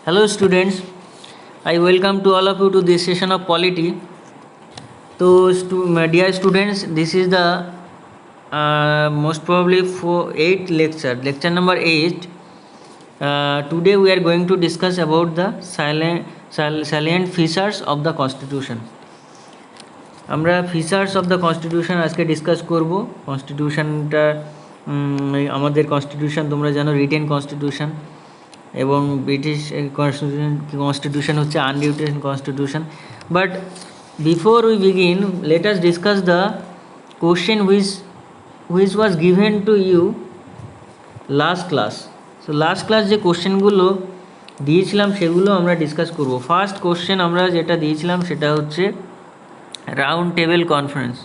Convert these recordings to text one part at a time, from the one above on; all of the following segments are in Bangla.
Hello students, I welcome to all of you to this session of polity. So my dear students, this is the most probably for 8th lecture number 8. Today we are going to discuss about the salient features of the constitution. আমরা ফিচার্স অফ দ্য কনস্টিটিউশন আজকে ডিসকাস করব। কনস্টিটিউশনটা আমাদের কনস্টিটিউশন তোমরা জানো রিটেন কনস্টিটিউশন, এবং ব্রিটিশ কনস্টিটিউশন হচ্ছে unwritten constitution. But before we begin, let us discuss the question which was given to you last class. So last class যে কোশ্চেনগুলো দিয়েছিলাম সেগুলো আমরা ডিসকাস করব। ফার্স্ট কোশ্চেন আমরা যেটা দিয়েছিলাম সেটা হচ্ছে রাউন্ড টেবিল কনফারেন্স।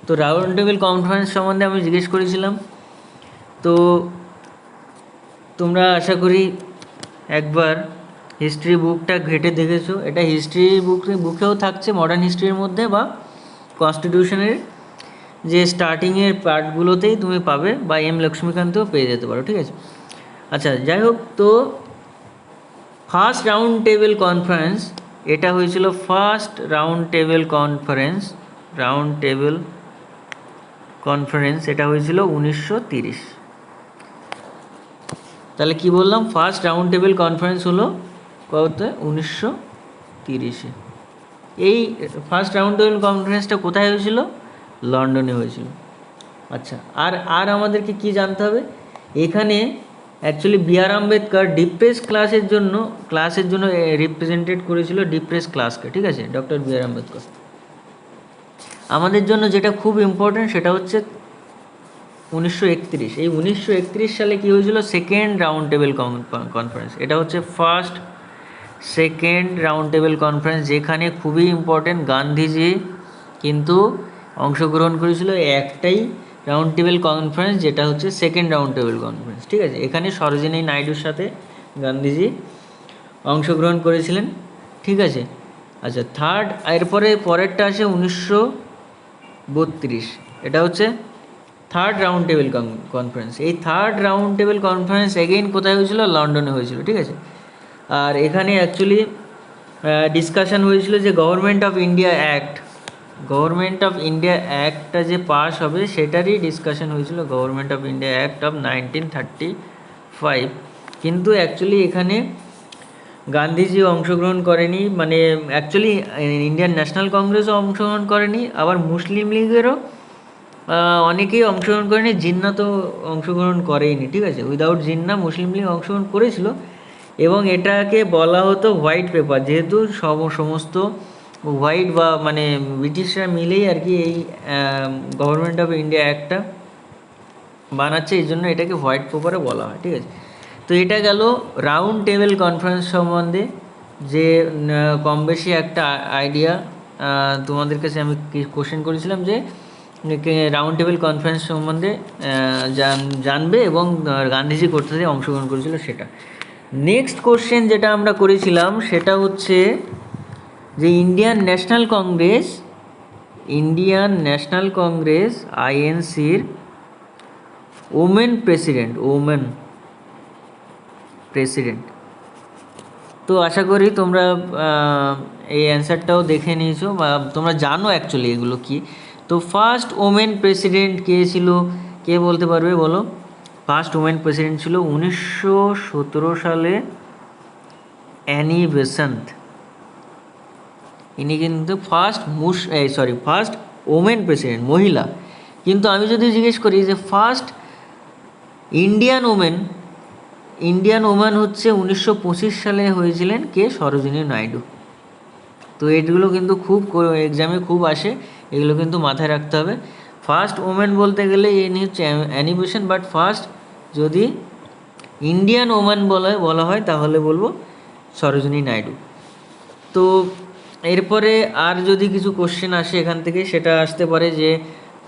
তো রাউন্ড টেবিল কনফারেন্স সম্বন্ধে আমি জিজ্ঞেস করেছিলাম। তো তোমরা আশা করি একবার হিস্ট্রি বুকটা ঘেটে দেখেছো। এটা হিস্ট্রি বুকেও থাকছে, মডার্ন হিস্ট্রির মধ্যে, বা কনস্টিটিউশনের যে স্টার্টিংয়ের পার্টগুলোতেই তুমি পাবে, বা এম লক্ষ্মীকান্তও পেয়ে যেতে পারো। ঠিক আছে, আচ্ছা যাই হোক। তো ফার্স্ট রাউন্ড টেবিল কনফারেন্স এটা হয়েছিল ফার্স্ট রাউন্ড টেবিল কনফারেন্স এটা হয়েছিল 1930। তাহলে কি বললাম, ফার্স্ট রাউন্ড টেবিল কনফারেন্স হলো কত? 1930-এ। এই ফার্স্ট রাউন্ড টেবিল কনফারেন্সটা কোথায় হয়েছিল? লন্ডনে হয়েছিল। আচ্ছা, আর আমাদেরকে কি জানতে হবে এখানে? Actually B.R.. আম্বেদকর ডিপ্রেস ক্লাসের জন্য রিপ্রেজেন্টেড করেছিল ডিপ্রেস ক্লাসকে। ঠিক আছে, ডক্টর বি.আর. আম্বেদকর। আমাদের জন্য যেটা খুব ইম্পর্টেন্ট সেটা হচ্ছে 1931। এই 1931 সালে কী হয়েছিল? Second round table conference. এটা হচ্ছে সেকেন্ড রাউন্ড টেবিল কনফারেন্স, যেখানে খুবই ইম্পর্টেন্ট গান্ধীজি কিন্তু অংশগ্রহণ করেছিল। একটাই রাউন্ড টেবিল কনফারেন্স, যেটা হচ্ছে সেকেন্ড রাউন্ড টেবিল কনফারেন্স। ঠিক আছে, এখানে সরোজিনী নাইডুর সাথে গান্ধীজি অংশগ্রহণ করেছিলেন। ঠিক আছে, আচ্ছা পরেরটা আসে 1932। এটা হচ্ছে থার্ড রাউন্ড টেবিল কনফারেন্স। এই third round table conference again কোথায় হয়েছিল? লন্ডনে হয়েছিল। ঠিক আছে, আর এখানে অ্যাকচুয়ালি ডিসকাশন হয়েছিল যে গভর্নমেন্ট অফ ইন্ডিয়া অ্যাক্টটা যে পাস হবে সেটারই ডিসকাশন হয়েছিল, government of India act of 1935। কিন্তু অ্যাকচুয়ালি এখানে গান্ধীজি অংশগ্রহণ করেনি, মানে অ্যাকচুয়ালি ইন্ডিয়ান ন্যাশনাল কংগ্রেসও অংশগ্রহণ করেনি, আবার মুসলিম লীগেরও অনেকেই অংশগ্রহণ করেনি। জিন্না তো অংশগ্রহণ করেইনি। ঠিক আছে, উইদাউট জিন্না মুসলিম লীগ অংশগ্রহণ করেছিল, এবং এটাকে বলা হতো হোয়াইট পেপার, যেহেতু সমস্ত হোয়াইট বা মানে ব্রিটিশরা মিলেই আর কি এই গভর্নমেন্ট অফ ইন্ডিয়া অ্যাক্টটা বানাচ্ছে, এই জন্য এটাকে হোয়াইট পেপারে বলা হয়। ঠিক আছে, তো এটা গেল রাউন্ড টেবিল কনফারেন্স সম্বন্ধে, যে কম বেশি একটা আইডিয়া তোমাদের কাছে আমি কোশ্চেন করেছিলাম যে রাউন্ড টেবিল কনফারেন্স সম্বন্ধে জানবে, এবং গান্ধীজি করতে অংশগ্রহণ করেছিল সেটা। নেক্সট কোশ্চেন যেটা আমরা করেছিলাম সেটা হচ্ছে যে ইন্ডিয়ান ন্যাশনাল কংগ্রেস আইএনসির ওমেন প্রেসিডেন্ট। তো আশা করি তোমরা এই অ্যান্সারটাও দেখে নিয়েছো, বা তোমরা জানো অ্যাকচুয়ালি এগুলো কি। তো ফার্স্ট ওমেন প্রেসিডেন্ট কে ছিল? কে বলতে পারবে বলো? ফার্স্ট ওমেন প্রেসিডেন্ট ছিল 1917 সালে অ্যানি বেসান্ত। ইনি কিন্তু ফার্স্ট ওমেন প্রেসিডেন্ট, মহিলা। কিন্তু আমি যদি জিজ্ঞেস করি যে ফার্স্ট ইন্ডিয়ান ওম্যান হচ্ছে 1925 সালে হয়েছিলেন কে? সরোজিনী নাইডু। তো এগুলো কিন্তু খুব এক্সামে খুব আসে, এগুলো কিন্তু মাথায় রাখতে হবে। ফার্স্ট ওমেন বলতে গেলে ইনি হচ্ছে অ্যানি বেসান্ত, বাট ফার্স্ট যদি ইন্ডিয়ান ওম্যান বলা হয় তাহলে বলবো সরোজিনী নাইডু। তো এরপরে আর যদি কিছু কোশ্চেন আসে এখান থেকে, সেটা আসতে পারে যে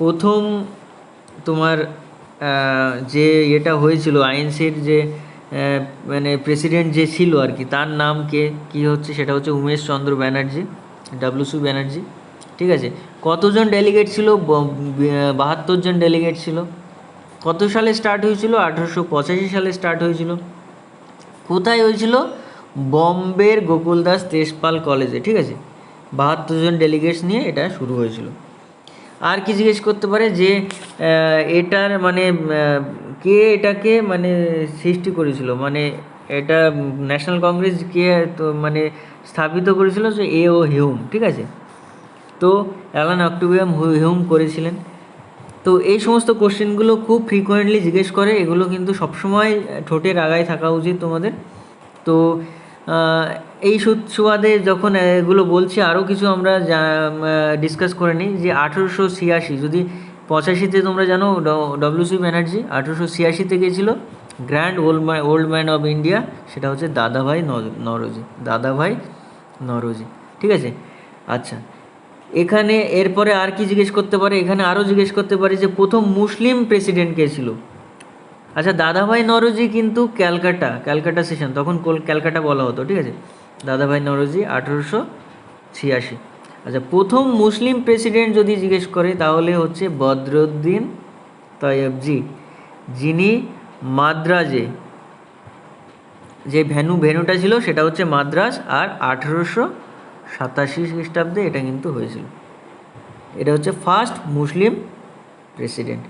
প্রথম তোমার যে এটা হয়েছিল আইএনসির যে মানে প্রেসিডেন্ট যে ছিল আর কি, তার নাম কি হচ্ছে? সেটা হচ্ছে উমেশ চন্দ্র ব্যানার্জি, WC ব্যানার্জি। ঠিক আছে, কতজন ডেলিগেট ছিল? 72 জন ডেলিগেট ছিল। কত সালে স্টার্ট হয়েছিল? 1885 সালে স্টার্ট হয়েছিল। কোথায় হয়েছিল? বম্বের গোকুলদাস তেজপাল কলেজে, ঠিক আছে। 72 জন ডেলিগেটস নিয়ে এটা শুরু হয়েছিল। আর কি জিজ্ঞেস করতে পারে যে এটার মানে কে এটাকে মানে সৃষ্টি করেছিল, মানে এটা ন্যাশনাল কংগ্রেস কে তো মানে স্থাপিত করেছিল, যে এ ও হিউম, ঠিক আছে। তো অ্যালান অক্টোবিয়াম হিউম করেছিলেন। তো এই সমস্ত কোশ্চেনগুলো খুব ফ্রিকোয়েন্টলি জিজ্ঞেস করে, এগুলো কিন্তু সবসময় ঠোঁটের আগায় থাকা উচিত তোমাদের। তো এই সুবাদে যখন এগুলো বলছি, আরও কিছু আমরা ডিসকাস করে নিই যে 1886, যদি 85-তে তোমরা জানো ডব্লিউ.সি. ব্যানার্জি 1886-তে গিয়েছিল grand old man of India, সেটা হচ্ছে দাদাভাই নওরোজি, দাদাভাই নওরোজি, ঠিক আছে। আচ্ছা, এখানে এরপরে আর কি জিজ্ঞেস করতে পারে, এখানে আরও জিজ্ঞেস করতে পারে যে প্রথম মুসলিম প্রেসিডেন্ট কে ছিল। আচ্ছা, দাদাভাই নওরোজি কিন্তু ক্যালকাটা সেশন, তখন ক্যালকাটা বলা হতো, ঠিক আছে। দাদাভাই নওরোজি 1886। আচ্ছা, প্রথম মুসলিম প্রেসিডেন্ট যদি জিজ্ঞেস করে তাহলে হচ্ছে বদরুদ্দিন তৈয়বজি, যিনি মাদ্রাজে, যে ভেন্যুটা ছিল সেটা হচ্ছে মাদ্রাজ, আর 1887 খ্রিস্টাব্দে এটা কিন্তু হয়েছিল। এটা হচ্ছে ফার্স্ট মুসলিম প্রেসিডেন্ট।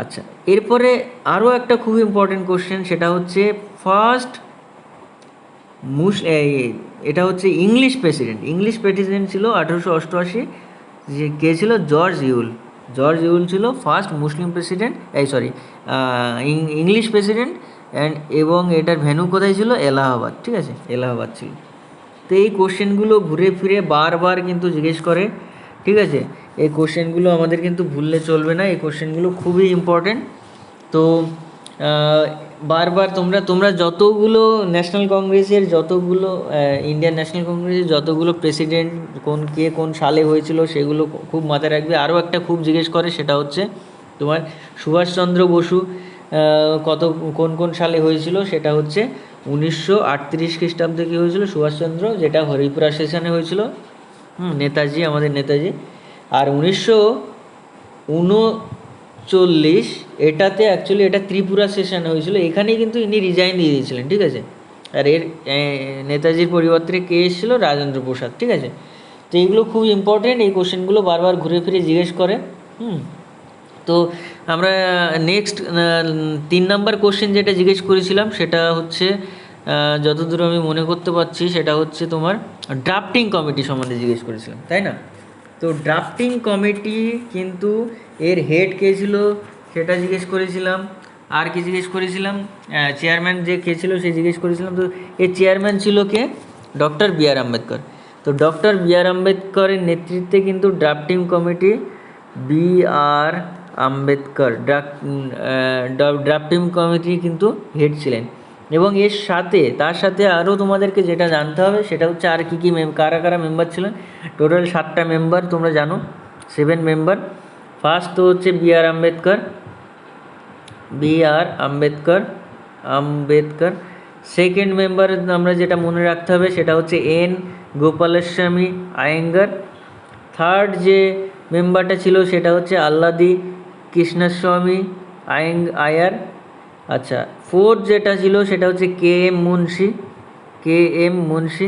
আচ্ছা, এরপরে আরও একটা খুব ইম্পর্টেন্ট কোশ্চেন, সেটা হচ্ছে ফার্স্ট এটা হচ্ছে ইংলিশ প্রেসিডেন্ট ছিল 1888, যে কে ছিল? জর্জ ইউল ছিল ফার্স্ট মুসলিম প্রেসিডেন্ট, ইংলিশ প্রেসিডেন্ট। এবং এটার ভেন্যু কোথায় ছিল? এলাহাবাদ, ঠিক আছে, এলাহাবাদ ছিল। তো এই কোশ্চেনগুলো ঘুরে ফিরে বারবার কিন্তু জিজ্ঞেস করে, ঠিক আছে। এই কোশ্চেনগুলো আমাদের কিন্তু ভুললে চলবে না, এই কোশ্চেনগুলো খুবই ইম্পর্টেন্ট। তো বারবার তোমরা যতগুলো ন্যাশনাল কংগ্রেসের ইন্ডিয়ান ন্যাশনাল কংগ্রেসের যতগুলো প্রেসিডেন্ট কোন সালে হয়েছিল সেগুলো খুব মাথায় রাখবে। আরও একটা খুব জিজ্ঞেস করে, সেটা হচ্ছে তোমার সুভাষচন্দ্র বসু কোন সালে হয়েছিল, সেটা হচ্ছে 1938 খ্রিস্টাব্দে কী হয়েছিল? সুভাষচন্দ্র, যেটা হরিপুরা সেশনে হয়েছিল, আমাদের নেতাজি। আর 1939 এটাতে অ্যাকচুয়ালি এটা ত্রিপুরা সেশন হয়েছিল, এখানেই কিন্তু ইনি রিজাইন দিয়ে দিয়েছিলেন, ঠিক আছে। আর নেতাজির পরিবর্তে কে এসেছিল? রাজেন্দ্র প্রসাদ, ঠিক আছে। তো এইগুলো খুব ইম্পর্টেন্ট, এই কোশ্চেনগুলো বারবার ঘুরে ফিরে জিজ্ঞেস করে। তো আমরা নেক্সট 3 নম্বর কোশ্চেন যেটা জিজ্ঞেস করেছিলাম, সেটা হচ্ছে যতদূর আমি মনে করতে পারছি, সেটা হচ্ছে তোমার ড্রাফটিং কমিটি সম্বন্ধে জিজ্ঞেস করেছিলাম, তাই না? তো ড্রাফটিং কমিটি কিন্তু এর হেড কে ছিল সেটা জিজ্ঞেস করেছিলাম। আর কি জিজ্ঞেস করেছিলাম? চেয়ারম্যান যে কে ছিল সে জিজ্ঞেস করেছিলাম। তো এর চেয়ারম্যান ছিল কে? ডক্টর বি আর আম্বেদকর। তো ডক্টর বি আর আম্বেদকরের নেতৃত্বে কিন্তু ড্রাফটিং কমিটি বি আর আম্বেদকর ড্রাফটিং কমিটি কিন্তু হেড ছিলেন। এবং তার সাথে আরও তোমাদেরকে যেটা জানতে হবে সেটা হচ্ছে আর কী কারা মেম্বার ছিলেন। টোটাল 7টা মেম্বার তোমরা জানো, 7 মেম্বার। ফার্স্ট তো হচ্ছে বি আর আম্বেদকর। সেকেন্ড মেম্বার আমরা যেটা মনে রাখতে হবে সেটা হচ্ছে এন গোপালস্বামী আয়েঙ্গার। থার্ড যে মেম্বারটা ছিল সেটা হচ্ছে আল্লাদি কৃষ্ণস্বামী আয়ার। আচ্ছা, ফোর্থ যেটা ছিল সেটা হচ্ছে কে এম মুন্সি।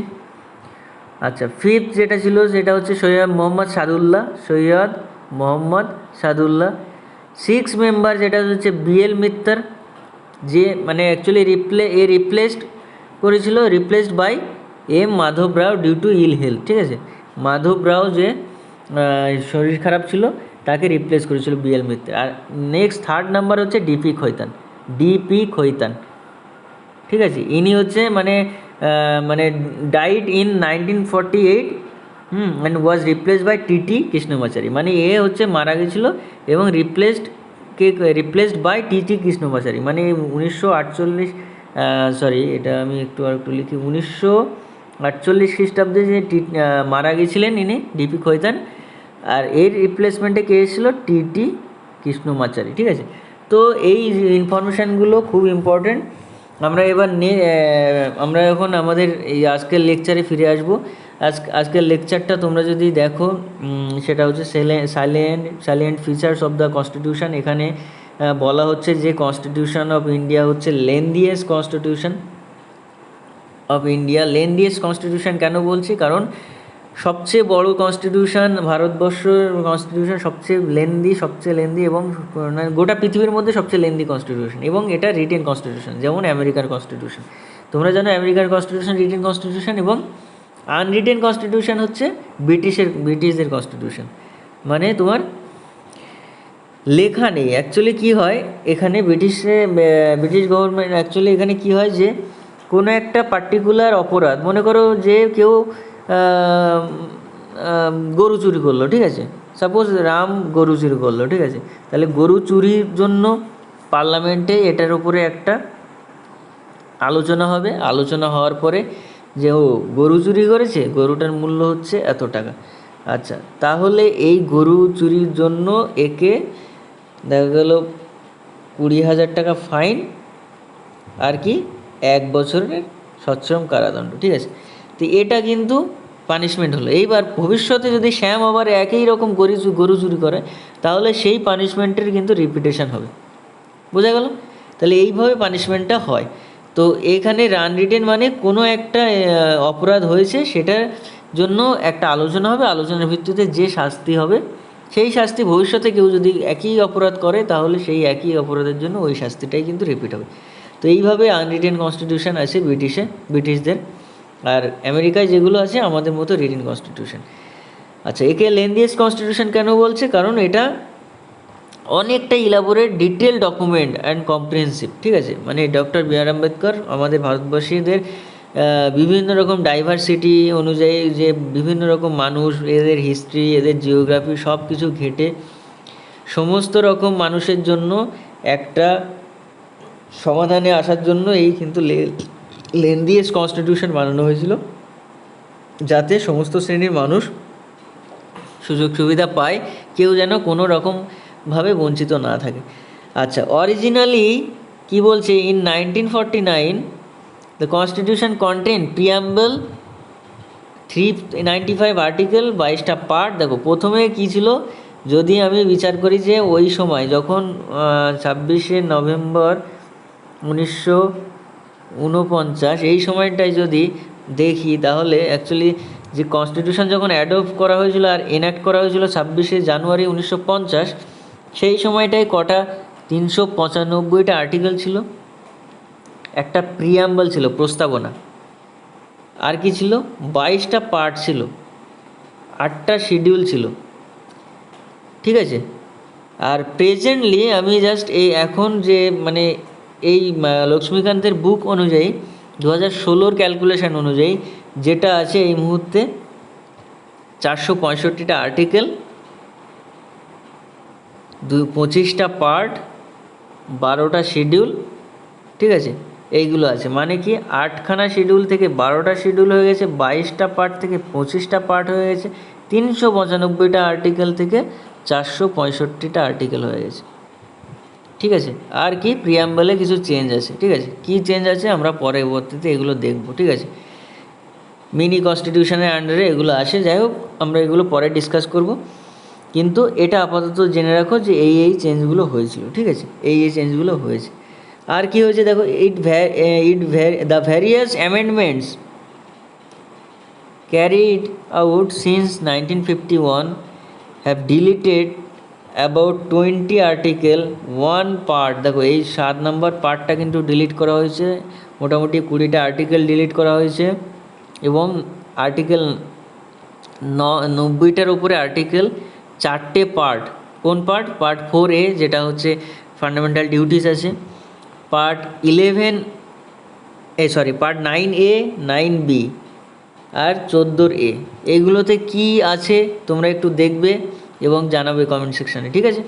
আচ্ছা, ফিফথ যেটা ছিল সেটা হচ্ছে সৈয়দ মোহাম্মদ সাদুল্লাহ। 6 মেম্বার যেটা হচ্ছে বি এল মিত্তর, যে মানে actually replaced by M Madhav Rao due to ill health, ঠিক আছে। মাধব রাও যে শরীর খারাপ ছিল তাকে রিপ্লেস করেছিল বি এল মিত্তর। আর নেক্সট থার্ড নাম্বার হচ্ছে ডিপি খৈতান, ঠিক আছে। ইনি হচ্ছে মানে died in 1948 and was replaced by TT Krishnamachari. মানে এ হচ্ছে মারা গেছিলো এবং রিপ্লেসড বাই টিটি কৃষ্ণমাচারী। মানে 1948 এটা আমি একটু লিখি, 1948 খ্রিস্টাব্দে যে মারা গেছিলেন ইনি ডিপি খৈতান, আর এর রিপ্লেসমেন্টে কে এসেছিল? টিটি কৃষ্ণমাচারী, ঠিক আছে। তো এই ইনফরমেশানগুলো খুব ইম্পর্টেন্ট। আমরা এখন আমাদের এই আজকের লেকচারে ফিরে আসবো। আজকের লেকচারটা তোমরা যদি দেখো, সেটা হচ্ছে silent features of the constitution. এখানে বলা হচ্ছে যে কনস্টিটিউশন অফ ইন্ডিয়া হচ্ছে লেন্দিয়েস্ট কনস্টিটিউশন অফ ইন্ডিয়া লেন্দিয়েস্ট কনস্টিটিউশন কেন বলছি, কারণ সবচেয়ে বড় কনস্টিটিউশন, ভারতবর্ষের কনস্টিটিউশন সবচেয়ে লেন্দি এবং মানে গোটা পৃথিবীর মধ্যে সবচেয়ে লেন্দি কনস্টিটিউশন, এবং এটা রিটেন কনস্টিটিউশন, যেমন আমেরিকার কনস্টিটিউশন। তোমরা জানো আমেরিকার কনস্টিটিউশন রিটেন কনস্টিটিউশন, এবং আনরিটেন কনস্টিটিউশন হচ্ছে ব্রিটিশদের কনস্টিটিউশন, মানে তোমার লেখা নেই। অ্যাকচুয়ালি কী হয় এখানে ব্রিটিশ গভর্নমেন্ট, অ্যাকচুয়ালি এখানে কী হয় যে কোনো একটা পার্টিকুলার অপরাধ, মনে করো যে কেউ গরু চুরি করলো, ঠিক আছে, সাপোজ রাম গরু চুরি করলো, ঠিক আছে, তাহলে গরু চুরির জন্য পার্লামেন্টে এটার উপরে একটা আলোচনা হবে। আলোচনা হওয়ার পরে যে ও গরু চুরি করেছে, গরুটার মূল্য হচ্ছে এত টাকা। আচ্ছা, তাহলে এই গরু চুরির জন্য একে দেখা গেল 20,000 টাকা ফাইন, আর কি 1 বছরের সশ্রম কারাদণ্ড, ঠিক আছে। তো এটা কিন্তু পানিশমেন্ট হলো। এইবার ভবিষ্যতে যদি শ্যাম আবার একই রকম গরু চুরি করে, তাহলে সেই পানিশমেন্টের কিন্তু রিপিটেশন হবে। বোঝা গেল? তাহলে এইভাবে পানিশমেন্টটা হয়। তো এখানে আনরিটেন মানে কোনো একটা অপরাধ হয়েছে, সেটার জন্য একটা আলোচনা হবে, আলোচনার ভিত্তিতে যে শাস্তি হবে সেই শাস্তি ভবিষ্যতে কেউ যদি একই অপরাধ করে, তাহলে সেই একই অপরাধের জন্য ওই শাস্তিটাই কিন্তু রিপিট হবে। তো এইভাবে আনরিটেন কনস্টিটিউশন আছে ব্রিটিশদের, আর আমেরিকায় যেগুলো আছে আমাদের মতো রিটেন কনস্টিটিউশন। আচ্ছা, একে লেন্দিয়েস্ট কনস্টিটিউশন কেন বলছে, কারণ এটা অনেকটা elaborate, detail document and comprehensive, ঠিক আছে। মানে ডক্টর বি আর আম্বেদকর আমাদের ভারতবর্ষীদের বিভিন্ন রকম ডাইভার্সিটি অনুযায়ী, যে বিভিন্ন রকম মানুষ, এদের হিস্ট্রি, এদের জিওগ্রাফি সব কিছু ঘেঁটে সমস্ত রকম মানুষের জন্য একটা সমাধানে আসার জন্য এই কিন্তু লেন্দিয়েস্ট কনস্টিটিউশন বানানো হয়েছিল, যাতে সমস্ত শ্রেণীর মানুষ সুযোগ সুবিধা পায়, কেউ যেন কোনো রকমভাবে বঞ্চিত না থাকে। আচ্ছা, অরিজিনালি কি বলছে, in 1949 the constitution contain preamble 395 article, 22টা পার্ট। দেখো প্রথমে কী ছিল, যদি আমি বিচার করি যে ওই সময় যখন 26শে নভেম্বর 1949 এই সময়টায় যদি দেখি, তাহলে অ্যাকচুয়ালি যে কনস্টিটিউশন যখন অ্যাডপ্ট করা হয়েছিল আর এনাক্ট করা হয়েছিল 26শে জানুয়ারি 1950, সেই সময়টায় কটা 395টা আর্টিকেল ছিল, একটা প্রিয়াম্বল ছিল, প্রস্তাবনা, আর কি ছিল 22টা পার্ট ছিল, 8টা শিডিউল ছিল, ঠিক আছে। আর প্রেজেন্টলি আমি জাস্ট এই এখন যে মানে এই লক্ষ্মীকান্তের বুক অনুযায়ী 2016 ক্যালকুলেশন অনুযায়ী যেটা আছে এই মুহূর্তে 465টা আর্টিকেল, 25টা পার্ট, 12টা শিডিউল, ঠিক আছে, এইগুলো আছে। মানে কি 8খানা শিডিউল থেকে 12টা শিডিউল হয়ে গেছে, 22টা পার্ট থেকে 25টা পার্ট হয়ে গেছে, 395টা আর্টিকেল থেকে 465টা আর্টিকেল হয়ে গেছে, ঠিক আছে। আর কি প্রিয়াম্বলে কিছু চেঞ্জ আছে, ঠিক আছে, কী চেঞ্জ আছে আমরা পরবর্তীতে এগুলো দেখব, ঠিক আছে। মিনি কনস্টিটিউশনের আন্ডারে এগুলো আসে, যাই হোক আমরা এগুলো পরে ডিসকাস করব, কিন্তু এটা আপাতত জেনে রাখো যে এই চেঞ্জগুলো হয়েছিল, ঠিক আছে, এই চেঞ্জগুলো হয়েছে। আর কি হয়েছে দেখো, the various amendments carried out since 1951 have deleted about 20 article, 1 part. দেখো এই 7 নম্বর পার্টটা কিন্তু ডিলিট করা হয়েছে, মোটামুটি 20টা আর্টিকেল ডিলিট করা হয়েছে, এবং আর্টিকেল 90টার উপরে আর্টিকেল, 4টে পার্ট। কোন পার্ট? পার্ট 4A যেটা হচ্ছে ফান্ডামেন্টাল ডিউটিস আছে, পার্ট 9A, 9B আর 14A। এইগুলোতে কি আছে তোমরা একটু দেখবে এবং জানাবে কমেন্ট সেকশানে, ঠিক আছে।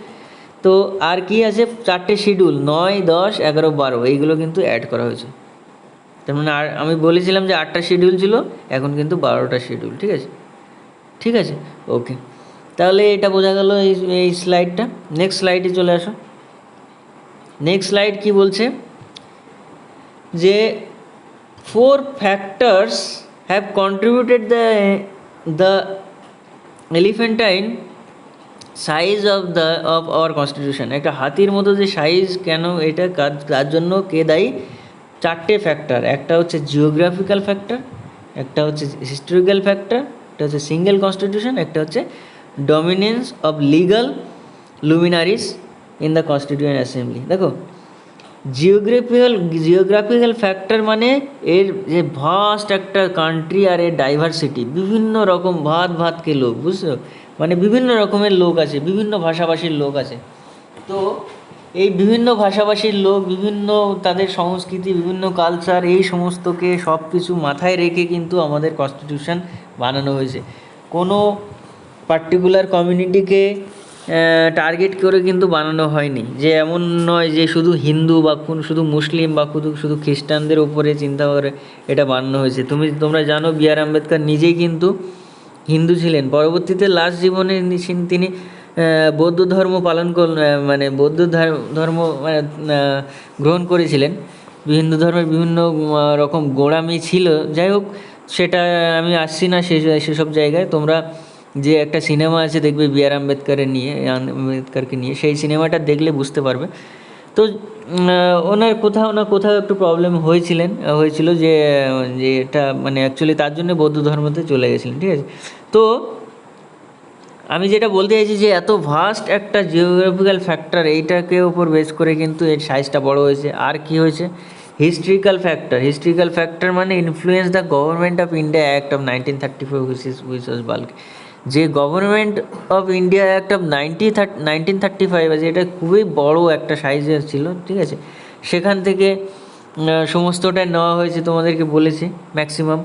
তো আর কি আছে, 4টে শিডিউল 9, 10, 11, 12 এইগুলো কিন্তু অ্যাড করা হয়েছে। তার মানে আর আমি বলেছিলাম যে 8টা শিডিউল ছিল, এখন কিন্তু 12টা শিডিউল, ঠিক আছে, ঠিক আছে, ওকে। তাহলে এটা বোঝা গেল এই স্লাইডটা। নেক্সট স্লাইডে চলে আসো। নেক্সট স্লাইড কি বলছে যে 4 factors have contributed the elephantine size of our constitution। একটা হাতির মতো যে সাইজ, কেন এটা, তার জন্য কে দায়ী? চারটে ফ্যাক্টর, একটা হচ্ছে জিওগ্রাফিক্যাল ফ্যাক্টর, একটা হচ্ছে হিস্টোরিক্যাল ফ্যাক্টর, একটা হচ্ছে সিঙ্গেল কনস্টিটিউশন, একটা হচ্ছে dominance of legal luminaries in the constituent assembly. দেখো জিওগ্রাফিক্যাল ফ্যাক্টর মানে এর যে ভাস্ট একটা কান্ট্রি আর এর ডাইভার্সিটি, বিভিন্ন রকম ভাতকে লোক, বুঝছো, মানে বিভিন্ন রকমের লোক আছে, বিভিন্ন ভাষাভাষীর লোক আছে। তো এই বিভিন্ন ভাষাভাষীর লোক, বিভিন্ন তাদের সংস্কৃতি, বিভিন্ন কালচার, এই সমস্তকে সব কিছু মাথায় রেখে কিন্তু আমাদের কনস্টিটিউশন বানানো হয়েছে। কোনো পার্টিকুলার কমিউনিটিকে টার্গেট করে কিন্তু বানানো হয়নি, যে এমন নয় যে শুধু হিন্দু বা শুধু মুসলিম বা শুধু খ্রিস্টানদের উপরে চিন্তা করে এটা বানানো হয়েছে। তোমরা জানো বি.আর. আম্বেদকর নিজেই কিন্তু হিন্দু ছিলেন, পরবর্তীতে লাস্ট জীবনে তিনি বৌদ্ধ ধর্ম মানে বৌদ্ধ ধর্ম মানে গ্রহণ করেছিলেন। হিন্দু ধর্মের বিভিন্ন রকম গোঁড়ামি ছিল, যাই হোক সেটা আমি আসছি না সেসব জায়গায়। তোমরা যে একটা সিনেমা আছে দেখবে বি.আর. আম্বেদকরকে নিয়ে, সেই সিনেমাটা দেখলে বুঝতে পারবে। তো ওনার কোথাও না কোথাও একটু প্রবলেম হয়েছিল যে এটা মানে অ্যাকচুয়ালি তার জন্য বৌদ্ধ ধর্মতে চলে গেছিলেন, ঠিক আছে। তো আমি যেটা বলতে চাইছি যে এত ভাস্ট একটা জিওগ্রাফিক্যাল ফ্যাক্টর, এইটাকে উপর বেস করে কিন্তু এর সাইজটা বড় হয়েছে। আর কি হয়েছে, হিস্ট্রিক্যাল ফ্যাক্টর মানে influence the government of India act of 1934 which was bulk. যে government of India act of 1935 আছে, এটা খুবই বড় একটা সাইজের ছিল, ঠিক আছে। সেখান থেকে সমস্তটা নেওয়া হয়েছে, তোমাদেরকে বলেছি maximum.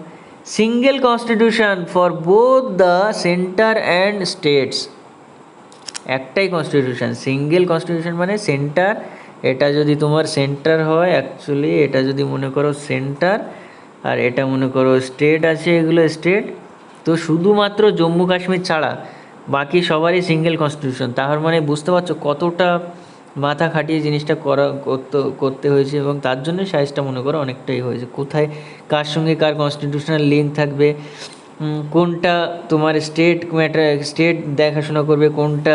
Single constitution for both the centre and states, একটাই কনস্টিটিউশন, সিঙ্গেল কনস্টিটিউশন মানে সেন্টার, এটা যদি তোমার সেন্টার হয়, অ্যাকচুয়ালি এটা যদি মনে করো সেন্টার আর এটা মনে করো স্টেট আছে, এগুলো স্টেট। তো শুধুমাত্র জম্মু কাশ্মীর ছাড়া বাকি সবারই সিঙ্গেল কনস্টিটিউশন। তার মানে বুঝতে পারছো কতটা মাথা খাটিয়ে জিনিসটা করতে হয়েছে, এবং তার জন্য সাইজটা মনে করো অনেকটাই হয়েছে। কোথায় কার সঙ্গে কার কনস্টিটিউশনাল লিঙ্ক থাকবে, কোনটা তোমার স্টেট দেখাশোনা করবে, কোনটা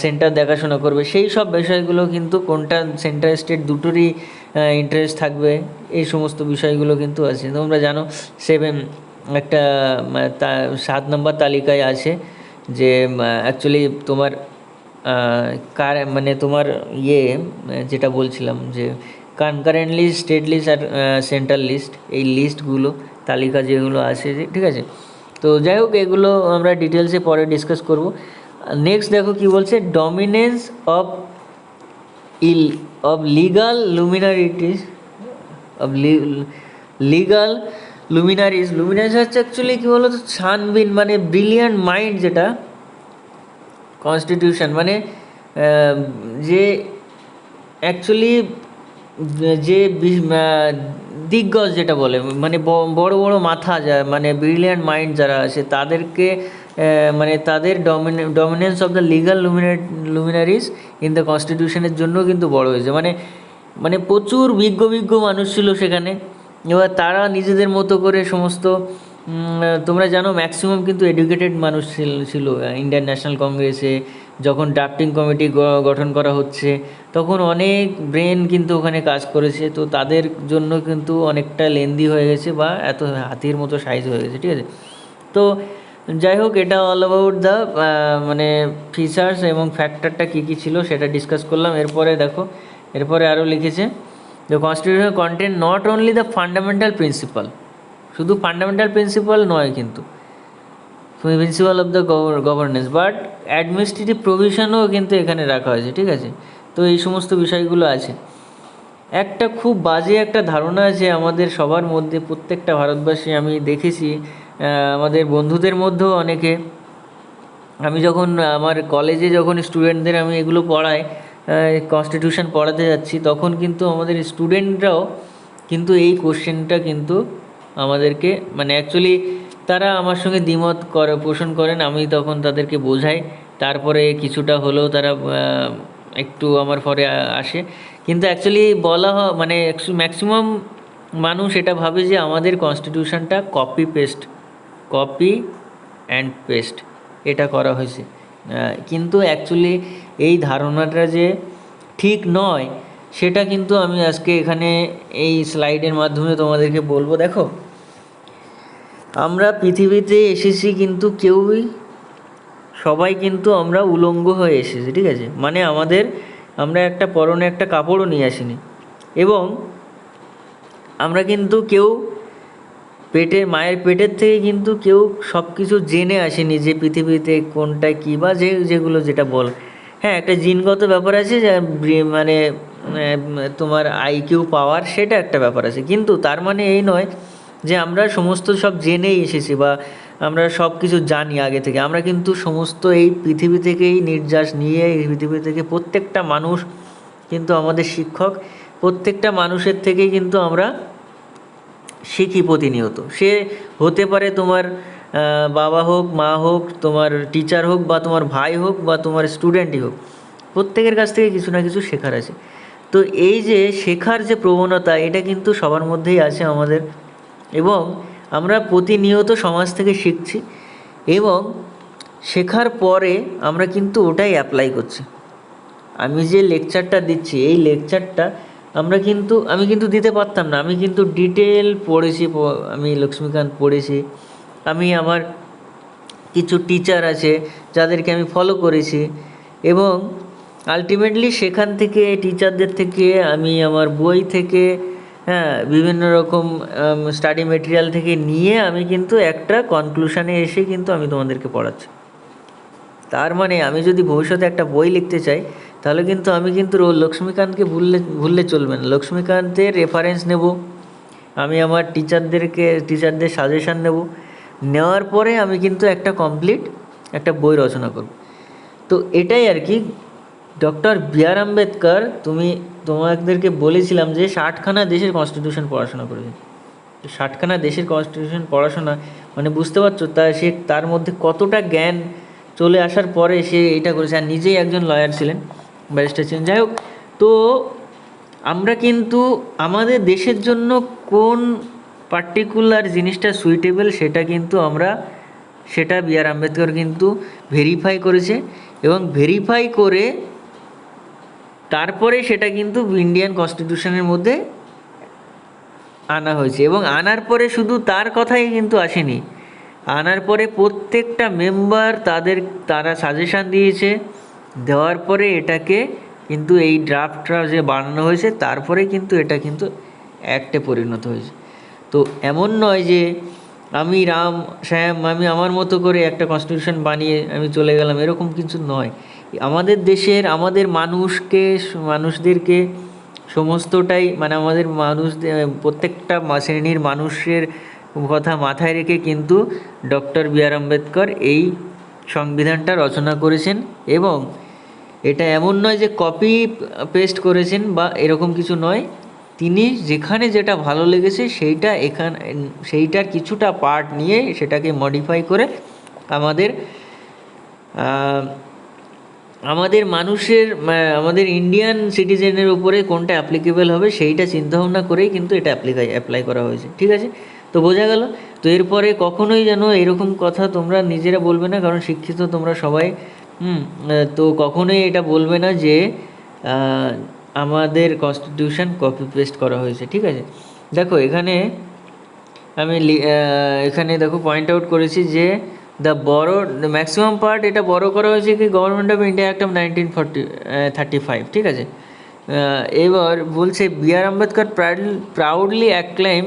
সেন্টার দেখাশোনা করবে, সেই সব বিষয়গুলো কিন্তু কোনটা সেন্টার স্টেট দুটোরই ইন্টারেস্ট থাকবে, এই সমস্ত বিষয়গুলো কিন্তু আছে। তোমরা জানো একটা 7 নম্বর তালিকায় আছে যে অ্যাকচুয়ালি তোমার মানে তোমার যেটা বলছিলাম যে কনকারেন্টলি স্টেট লিস্ট আর সেন্ট্রাল লিস্ট, এই লিস্টগুলো তালিকা যেগুলো আছে, ঠিক আছে। তো যাই হোক এগুলো আমরা ডিটেলসে পরে ডিসকাস করব। নেক্সট দেখো কি বলছে, ডমিনেন্স অফ লিগাল লুমিনারিটিস লুমিনারিস হচ্ছে অ্যাকচুয়ালি কী বলো তো, ছানবিন মানে ব্রিলিয়ান্ট মাইন্ড, যেটা কনস্টিটিউশন মানে যে অ্যাকচুয়ালি যে দিগ্গজ যেটা বলে, মানে বড় বড় মাথা মানে ব্রিলিয়ান্ট মাইন্ড যারা আছে তাদেরকে মানে তাদের dominance of the legal luminaries in the কনস্টিটিউশনের জন্য কিন্তু বড় হয়েছে। মানে প্রচুর বিজ্ঞ মানুষ ছিল সেখানে, এবার তারা নিজেদের মতো করে সমস্ত তোমরা জানো ম্যাক্সিমাম কিন্তু এডুকেটেড মানুষ ছিল ইন্ডিয়ান ন্যাশনাল কংগ্রেসে। যখন ড্রাফটিং কমিটি গঠন করা হচ্ছে তখন অনেক ব্রেন কিন্তু ওখানে কাজ করেছে, তো তাদের জন্য কিন্তু অনেকটা লেন্দি হয়ে গেছে বা এত হাতির মতো সাইজ হয়ে গেছে, ঠিক আছে। তো যাই হোক এটা অল অ্যাবাউট দ্য মানে ফিচার্স এবং ফ্যাক্টরটা কী কী ছিল সেটা ডিসকাস করলাম। এরপরে আরও লিখেছে, the constitution content not only the fundamental principle, শুধু ফান্ডামেন্টাল প্রিন্সিপাল নয় কিন্তু principle of the governance, but administrative প্রভিশনও কিন্তু এখানে রাখা হয়েছে, ঠিক আছে। তো এই সমস্ত বিষয়গুলো আছে। একটা খুব বাজে একটা ধারণা আছে আমাদের সবার মধ্যে, প্রত্যেকটা ভারতবাসী, আমি দেখেছি আমাদের বন্ধুদের মধ্যেও অনেকে, আমি যখন আমার কলেজে যখন স্টুডেন্টদের আমি এগুলো পড়াই, কনস্টিটিউশন পড়াতে যাচ্ছি, তখন কিন্তু আমাদের স্টুডেন্টরাও কিন্তু এই কোশ্চেনটা কিন্তু আমাদেরকে মানে অ্যাকচুয়ালি তারা আমার সঙ্গে দ্বিমত পোষণ করেন, আমি তখন তাদেরকে বোঝাই, তারপরে কিছুটা হলেও তারা একটু আমার পরে আসে। কিন্তু অ্যাকচুয়ালি বলা হয় মানে ম্যাক্সিমাম মানুষ এটা ভাবে যে আমাদের কনস্টিটিউশনটা কপি অ্যান্ড পেস্ট এটা করা হয়েছে, কিন্তু অ্যাকচুয়ালি এই ধারণাটা যে ঠিক নয় সেটা কিন্তু আমি আজকে এখানে এই স্লাইডের মাধ্যমে তোমাদেরকে বলবো। দেখো, আমরা পৃথিবীতে এসেছি কিন্তু কেউই, সবাই কিন্তু আমরা উলঙ্গ হয়ে এসেছি, ঠিক আছে? মানে আমরা একটা পরনে একটা কাপড়ও নিয়ে আসিনি, এবং আমরা কিন্তু কেউ মায়ের পেটের থেকে কিন্তু কেউ সব কিছু জেনে আসেনি যে পৃথিবীতে কোনটা কী, বা যেগুলো যেটা বল। হ্যাঁ, একটা জিনগত ব্যাপার আছে, যে মানে তোমার আইকিউ পাওয়ার, সেটা একটা ব্যাপার আছে, কিন্তু তার মানে এই নয় যে আমরা সমস্ত সব জেনেই এসেছি বা আমরা সব কিছু জানি আগে থেকে। আমরা কিন্তু সমস্ত এই পৃথিবী থেকেই নির্যাস নিয়ে, এই পৃথিবী থেকে প্রত্যেকটা মানুষ কিন্তু আমাদের শিক্ষক। প্রত্যেকটা মানুষের থেকেই কিন্তু আমরা শিখি প্রতিনিয়ত। সে হতে পারে তোমার বাবা হোক, মা হোক, তোমার টিচার হোক, বা তোমার ভাই হোক, বা তোমার স্টুডেন্টই হোক, প্রত্যেকের কাছ থেকে কিছু না কিছু শেখার আছে। তো এই যে শেখার যে প্রবণতা, এটা কিন্তু সবার মধ্যেই আছে আমাদের, এবং আমরা প্রতিনিয়ত সমাজ থেকে শিখছি, এবং শেখার পরে আমরা কিন্তু ওটাই অ্যাপ্লাই করছি। আমি যে লেকচারটা দিচ্ছি, এই লেকচারটা আমি কিন্তু দিতে পারতাম না। আমি কিন্তু ডিটেল পড়েছি, আমি লক্ষ্মীকান্ত পড়েছি, আমি আমার কিছু টিচার আছে যাদেরকে আমি ফলো করেছি, এবং আলটিমেটলি সেখান থেকে, টিচারদের থেকে, আমি আমার বই থেকে, হ্যাঁ, বিভিন্ন রকম স্টাডি মেটেরিয়াল থেকে নিয়ে আমি কিন্তু একটা কনক্লুশনে এসে কিন্তু আমি তোমাদেরকে পড়াচ্ছি। তার মানে আমি যদি ভবিষ্যতে একটা বই লিখতে চাই, তাহলে কিন্তু আমি কিন্তু লক্ষ্মীকান্তকে ভুললে চলবে না। লক্ষ্মীকান্তের রেফারেন্স নেব, আমি আমার টিচারদের সাজেশান নেওয়ার পরে আমি কিন্তু একটা কমপ্লিট একটা বই রচনা করব। তো এটাই আর কি। Doctor B.R.. আম্বেদকর, তোমাদেরকে বলেছিলাম যে 60খানা দেশের কনস্টিটিউশন পড়াশোনা করেছেন। 60খানা দেশের কনস্টিটিউশন পড়াশোনা মানে বুঝতে পারছো তার মধ্যে কতটা জ্ঞান চলে আসার পরে সে এটা করেছে, আর নিজেই একজন লয়ার ছিলেন, ব্যারিস্টার ছিলেন। যাই হোক, তো আমরা কিন্তু আমাদের দেশের জন্য কোন পার্টিকুলার জিনিসটা সুইটেবল, সেটা বি.আর. আম্বেদকর কিন্তু ভেরিফাই করেছে, এবং ভেরিফাই করে তারপরে সেটা কিন্তু ইন্ডিয়ান কনস্টিটিউশনের মধ্যে আনা হয়েছে। এবং আনার পরে শুধু তার কথাই কিন্তু আসেনি, আনার পরে প্রত্যেকটা মেম্বার তারা সাজেশান দিয়েছে, দেওয়ার পরে এটাকে কিন্তু এই ড্রাফটটা যে বানানো হয়েছে, তারপরে কিন্তু এটা কিন্তু অ্যাক্টে পরিণত হয়েছে। তো এমন নয় যে আমি আমি আমার মতো করে একটা কনস্টিটিউশন বানিয়ে আমি চলে গেলাম, এরকম কিছু নয়। আমাদের দেশের, আমাদের মানুষদেরকে সমস্তটাই, মানে আমাদের প্রত্যেকটা শ্রেণীর মানুষের কথা মাথায় রেখে কিন্তু ডক্টর বি.আর. আম্বেদকর এই সংবিধানটা রচনা করেছেন। এবং এটা এমন নয় যে কপি পেস্ট করেছেন বা এরকম কিছু নয়, তিনি যেখানে যেটা ভালো লেগেছে সেইটার কিছুটা পার্ট নিয়ে সেটাকে মডিফাই করে আমাদের ইন্ডিয়ান সিটিজেনের উপরে কোনটা অ্যাপ্লিকেবল হবে সেইটা চিন্তাভাবনা করেই কিন্তু এটা অ্যাপ্লাই করা হয়েছে, ঠিক আছে? তো বোঝা গেল। তো এরপরে কখনোই যেন এরকম কথা তোমরা নিজেরা বলবে না, কারণ শিক্ষিত তোমরা সবাই। তো কখনোই এটা বলবে না যে আমাদের কনস্টিটিউশন কপি পেস্ট করা হয়েছে, ঠিক আছে? দেখো এখানে এখানে দেখো পয়েন্ট আউট করেছি যে দ্য ম্যাক্সিমাম পার্ট এটা বড় করা হয়েছে কি government of India act of 1935, ঠিক আছে? এবার বলছে B.R.. Ambedkar proudly acclaim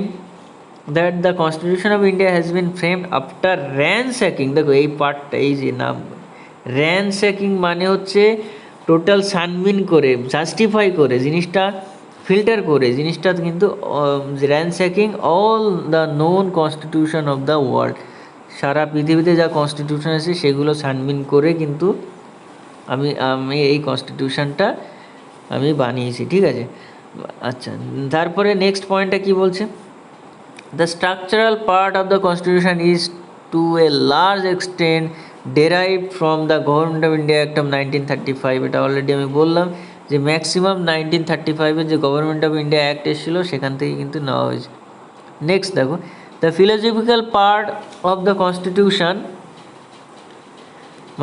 that the constitution of India has been framed after ransacking, দেখো এই পার্টটা, এই যে নাম ransacking মানে হচ্ছে টোটাল ছানবিন করে, জাস্টিফাই করে, জিনিসটা ফিল্টার করে, জিনিসটা কিন্তু ransacking all the known constitution of the world, সারা পৃথিবীতে যা কনস্টিটিউশন আছে সেগুলো ছানবিন করে কিন্তু আমি এই কনস্টিটিউশনটা আমি বানিয়েছি, ঠিক আছে? আচ্ছা, তারপরে নেক্সট পয়েন্টটা কি বলছে? The structural part of the constitution is to a large extent derived from the Government of India Act of 1935, এটা অলরেডি আমি বললাম যে ম্যাক্সিমাম 1935-এর যে গভর্নমেন্ট অফ ইন্ডিয়া অ্যাক্ট এসেছিল সেখান থেকে কিন্তু নেওয়া হয়েছে। নেক্সট দেখো, the philosophical part of the constitution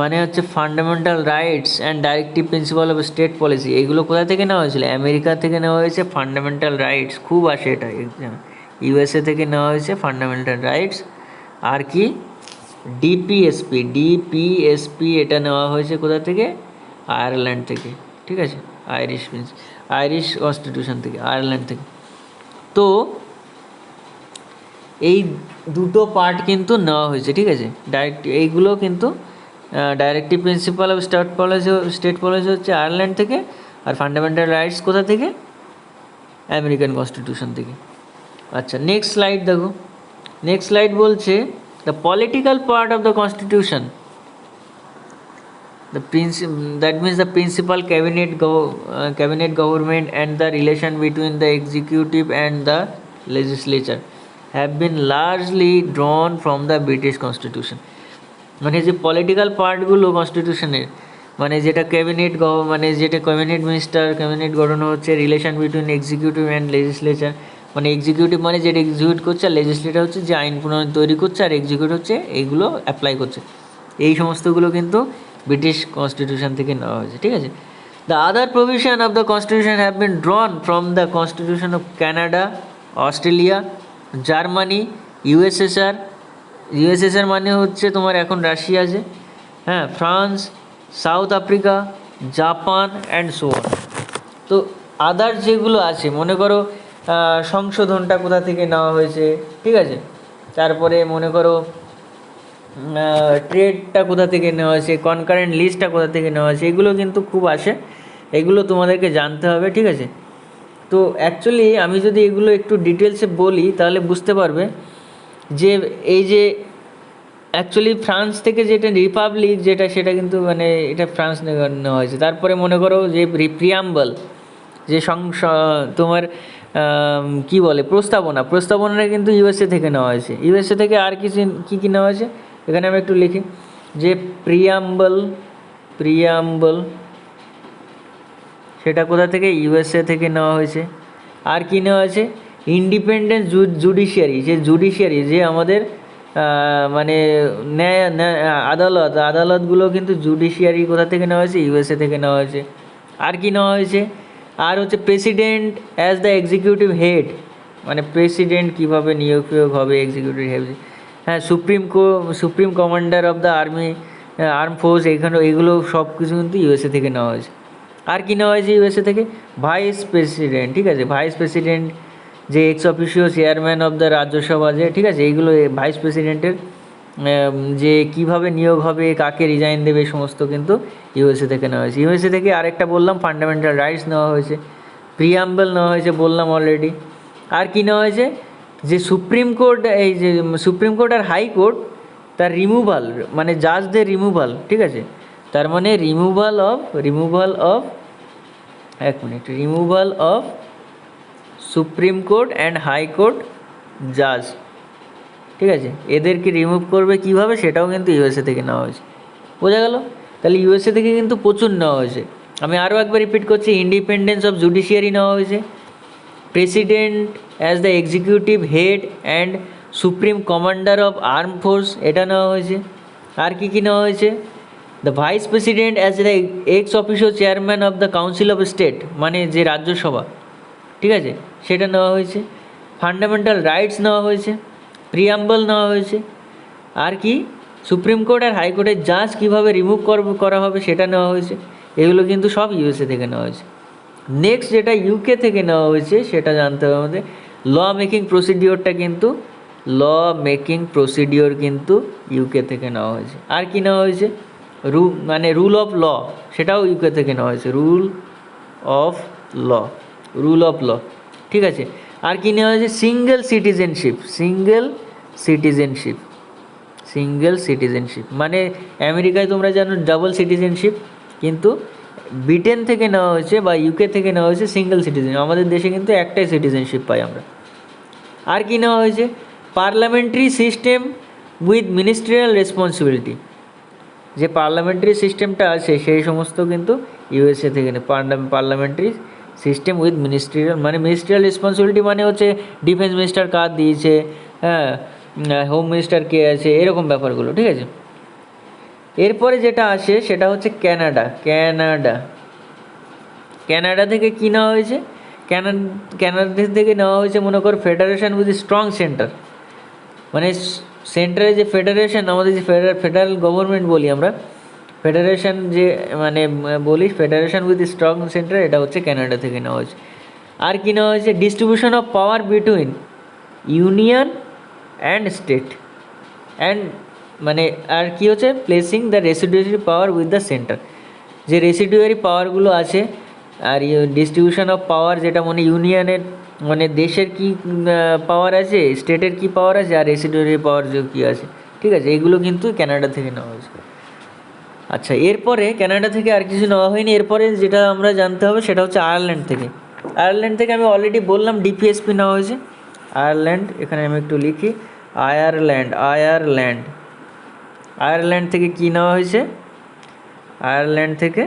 মানে হচ্ছে fundamental rights and directive principle of state policy, এইগুলো কোথা থেকে নেওয়া হয়েছিল? আমেরিকা থেকে নেওয়া হয়েছে ফান্ডামেন্টাল রাইটস, খুব আসে এটা এক্সাম। ইউএসএ থেকে নেওয়া হয়েছে ফান্ডামেন্টাল রাইটস। আর কি ডিপিএসপি এটা নেওয়া হয়েছে কোথা থেকে? আয়ারল্যান্ড থেকে, ঠিক আছে, আইরিশ কনস্টিটিউশন থেকে, আয়ারল্যান্ড থেকে। তো এই দুটো পার্ট কিন্তু নেওয়া হয়েছে, ঠিক আছে। এইগুলো কিন্তু directive principle of state policy হচ্ছে আয়ারল্যান্ড থেকে, আর ফান্ডামেন্টাল রাইটস কোথা থেকে? আমেরিকান কনস্টিটিউশন থেকে। আচ্ছা, নেক্সট স্লাইড দেখো। নেক্সট স্লাইড বলছে the political part of the constitution, that means the principal cabinet government and the relation between the executive and the legislature have been largely drawn from the British Constitution. মানে যে পলিটিক্যাল পার্টগুলো কনস্টিটিউশনের, মানে যেটা ক্যাবিনেট মিনিস্টার, ক্যাবিনেট গঠন হচ্ছে, relation between executive and legislature, মানে এক্সিকিউটিভ মানে যেটা এক্সিকিউট করছে, আর লেজিসলেটার হচ্ছে যে আইন প্রণয়ন তৈরি করছে, আর এক্সিকিউট হচ্ছে এইগুলো অ্যাপ্লাই করছে। এই সমস্তগুলো কিন্তু ব্রিটিশ কনস্টিটিউশন থেকে নেওয়া হয়েছে, ঠিক আছে। The other provision of the constitution have been ড্রন from the constitution of Canada, Australia, Germany, USSR মানে হচ্ছে তোমার এখন রাশিয়া আছে, হ্যাঁ, France, south Africa, Japan and so on. তো আদার যেগুলো আছে, মনে করো সংশোধনটা কোথা থেকে নেওয়া হয়েছে, ঠিক আছে, তারপরে মনে করো ট্রেডটা কোথা থেকে নেওয়া হয়েছে, কনকারেন্ট লিস্টটা কোথা থেকে নেওয়া হয়েছে, এগুলো কিন্তু খুব আসে, এগুলো তোমাদেরকে জানতে হবে, ঠিক আছে। তো অ্যাকচুয়ালি আমি যদি এগুলো একটু ডিটেলসে বলি তাহলে বুঝতে পারবে যে এই যে অ্যাকচুয়ালি ফ্রান্স থেকে যেটা রিপাবলিক যেটা, সেটা কিন্তু মানে এটা ফ্রান্স নেওয়া হয়েছে। তারপরে মনে করো যে প্রিয়াম্বল, যে তোমার কি বলে প্রস্তাবনাটা কিন্তু ইউএসএ থেকে নেওয়া হয়েছে। ইউএসএ থেকে আর কী কী নেওয়া হয়েছে এখানে আমি একটু লিখি, যে প্রিয়াম্বল সেটা কোথা থেকে? ইউএসএ থেকে নেওয়া হয়েছে। আর কি নেওয়া হয়েছে? ইন্ডিপেন্ডেন্ট জুডিশিয়ারি যে আমাদের মানে আদালতগুলো কিন্তু জুডিশিয়ারি কোথা থেকে নেওয়া হয়েছে? ইউএসএ থেকে নেওয়া হয়েছে। আর কি নেওয়া হয়েছে? আর হচ্ছে president as the executive head, মানে প্রেসিডেন্ট কীভাবে নিয়োগ হবে, এক্সিকিউটিভ হেড, হ্যাঁ, supreme commander of the arm force, এগুলো সব কিছু কিন্তু ইউএসএ থেকে নেওয়া হয়েছে। আর কি নেওয়া হয়েছে ইউএসএ থেকে? ভাইস প্রেসিডেন্ট, ঠিক আছে, ভাইস প্রেসিডেন্ট যে x officio chairman of the Rajya Sabha যে, ঠিক আছে, এইগুলো ভাইস প্রেসিডেন্টের যে কিভাবে নিয়োগ হবে, কাকে রিজাইন দেবে, সমস্ত কিন্তু ইউএসএ থেকে নেওয়া হয়েছে। ইউএসএ থেকে আরেকটা বললাম ফান্ডামেন্টাল রাইটস নেওয়া হয়েছে, প্রিয়াম্বল নেওয়া হয়েছে বললাম অলরেডি। আর কি নেওয়া হয়েছে? যে সুপ্রিম কোর্ট আর হাইকোর্ট তার রিমুভাল, মানে জাজদের রিমুভাল, ঠিক আছে, তার মানে removal of supreme court and high court জাজ, ঠিক আছে, এদেরকে রিমুভ করবে কীভাবে, সেটাও কিন্তু ইউএসএ থেকে নেওয়া হয়েছে। বোঝা গেল? তাহলে ইউএসএ থেকে কিন্তু প্রচুর নেওয়া হয়েছে। আমি আরও একবার রিপিট করছি, ইন্ডিপেন্ডেন্স অফ জুডিশিয়ারি নেওয়া হয়েছে, president as the executive head and supreme commander of arm force এটা নেওয়া হয়েছে। আর কি কী নেওয়া হয়েছে? The vice president as the x officio chairman of the council of state, মানে যে রাজ্যসভা, ঠিক আছে, সেটা নেওয়া হয়েছে। ফান্ডামেন্টাল রাইটস নেওয়া হয়েছে, প্রিয়াম্বল নেওয়া হয়েছে। আর কি? সুপ্রিম কোর্ট আর হাইকোর্টের জাজ কীভাবে রিমুভ করা হবে সেটা নেওয়া হয়েছে। এগুলো কিন্তু সব ইউএসএ থেকে নেওয়া হয়েছে। নেক্সট যেটা ইউকে থেকে নেওয়া হয়েছে সেটা জানতে হবে আমাদের, ল মেকিং প্রসিডিওর কিন্তু ইউকে থেকে নেওয়া হয়েছে। আর কি নেওয়া হয়েছে? রুল অফ ল, সেটাও ইউকে থেকে নেওয়া হয়েছে, রুল অফ ল, ঠিক আছে। আর কি নেওয়া হয়েছে? সিঙ্গেল সিটিজেনশিপ, মানে আমেরিকায় তোমরা জানো ডাবল সিটিজেনশিপ, কিন্তু ব্রিটেন থেকে নেওয়া হয়েছে বা ইউকে থেকে নেওয়া হয়েছে সিঙ্গেল সিটিজেন। আমাদের দেশে কিন্তু একটাই সিটিজেনশিপ পাই আমরা। আর কি নেওয়া হয়েছে? Parliamentary system with ministerial responsibility, যে পার্লামেন্টারি সিস্টেমটা আছে সেই সমস্ত কিন্তু ইউএসএ থেকে parliamentary system with ministerial responsibility মানে হচ্ছে ডিফেন্স মিনিস্টার কার দিয়েছে, হ্যাঁ, হোম মিনিস্টার কে আছে, এরকম ব্যাপারগুলো, ঠিক আছে। এরপরে যেটা আসে সেটা হচ্ছে ক্যানাডা থেকে কী নেওয়া হয়েছে? ক্যানাডা থেকে নেওয়া হয়েছে মনে কর ফেডারেশন উইথ স্ট্রং সেন্টার, মানে সেন্টারে যে ফেডারেশন, আমাদের যে ফেডারেল গভর্নমেন্ট বলি আমরা, ফেডারেশন যে মানে বলি ফেডারেশন উইথ স্ট্রং সেন্টার, এটা হচ্ছে ক্যানাডা থেকে নেওয়া হয়েছে। আর কী নেওয়া হয়েছে? Distribution of power between union and state and মানে আর কী হচ্ছে? Placing the residuary power with the centre, যে রেসিডুয়ারি পাওয়ারগুলো আছে আর ডিস্ট্রিবিউশন অফ পাওয়ার, যেটা মানে ইউনিয়নের মানে দেশের কী পাওয়ার আছে, স্টেটের কী পাওয়ার আছে, আর রেসিডুয়ারি পাওয়ার যে কী আছে, ঠিক আছে, এইগুলো কিন্তু ক্যানাডা থেকে নেওয়া হয়েছে। আচ্ছা, এরপরে ক্যানাডা থেকে আর কিছু নেওয়া হয়নি। এরপরে যেটা আমরা জানতে হবে সেটা হচ্ছে আয়ারল্যান্ড থেকে। আয়ারল্যান্ড থেকে আমি অলরেডি বললাম ডিপিএসপি নেওয়া হয়েছে। আয়ারল্যান্ড, এখানে আমি একটু লিখি, আয়ারল্যান্ড থেকে কী নেওয়া হয়েছে? আয়ারল্যান্ড থেকে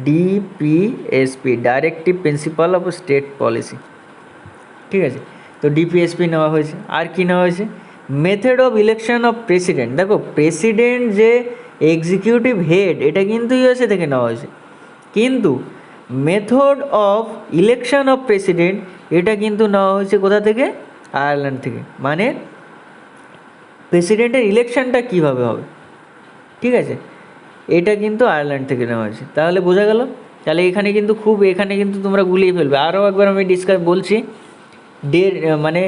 DPSP, directive principle of state policy, ঠিক আছে, তো ডিপিএসপি নেওয়া হয়েছে। আর কি নেওয়া হয়েছে? Method of election of president. দেখো, প্রেসিডেন্ট যে এক্সিকিউটিভ হেড, এটা কিন্তু ইউএসএ থেকে নেওয়া হয়েছে, কিন্তু method of election of president এটা কিন্তু নেওয়া হয়েছে কোথা থেকে? আয়ারল্যান্ড থেকে। মানে প্রেসিডেন্টের ইলেকশনটা কীভাবে হবে, ঠিক আছে, এটা কিন্তু আয়ারল্যান্ড থেকে নেওয়া হয়েছে। তাহলে বোঝা গেল? তাহলে এখানে কিন্তু তোমরা গুলিয়ে ফেলবে। আরও একবার আমি বলছি, মানে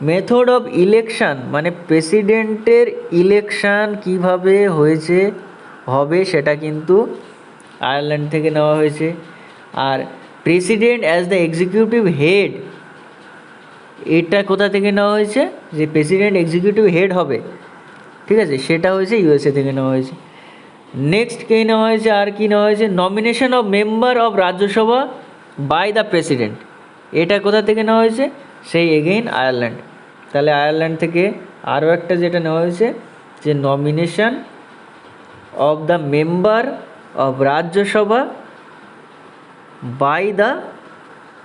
মেথড অফ ইলেকশান, মানে প্রেসিডেন্টের ইলেকশান কিভাবে হবে সেটা কিন্তু আয়ারল্যান্ড থেকে নেওয়া হয়েছে। আর president as the executive head, এটা কোথা থেকে নেওয়া হয়েছে? যে প্রেসিডেন্ট এক্সিকিউটিভ হেড হবে, ঠিক আছে, সেটা হয়েছে ইউএসএ থেকে নেওয়া হয়েছে। নেক্সট কে নেওয়া হয়েছে? আর কি নেওয়া হয়েছে? Nomination of member of Rajya Sabha by the president, এটা কোথা থেকে নেওয়া হয়েছে? সেই এগেইন আয়ারল্যান্ড। তাহলে আয়ারল্যান্ড থেকে আরও একটা যেটা নেওয়া হয়েছে, যে nomination of the member of Rajya Sabha by the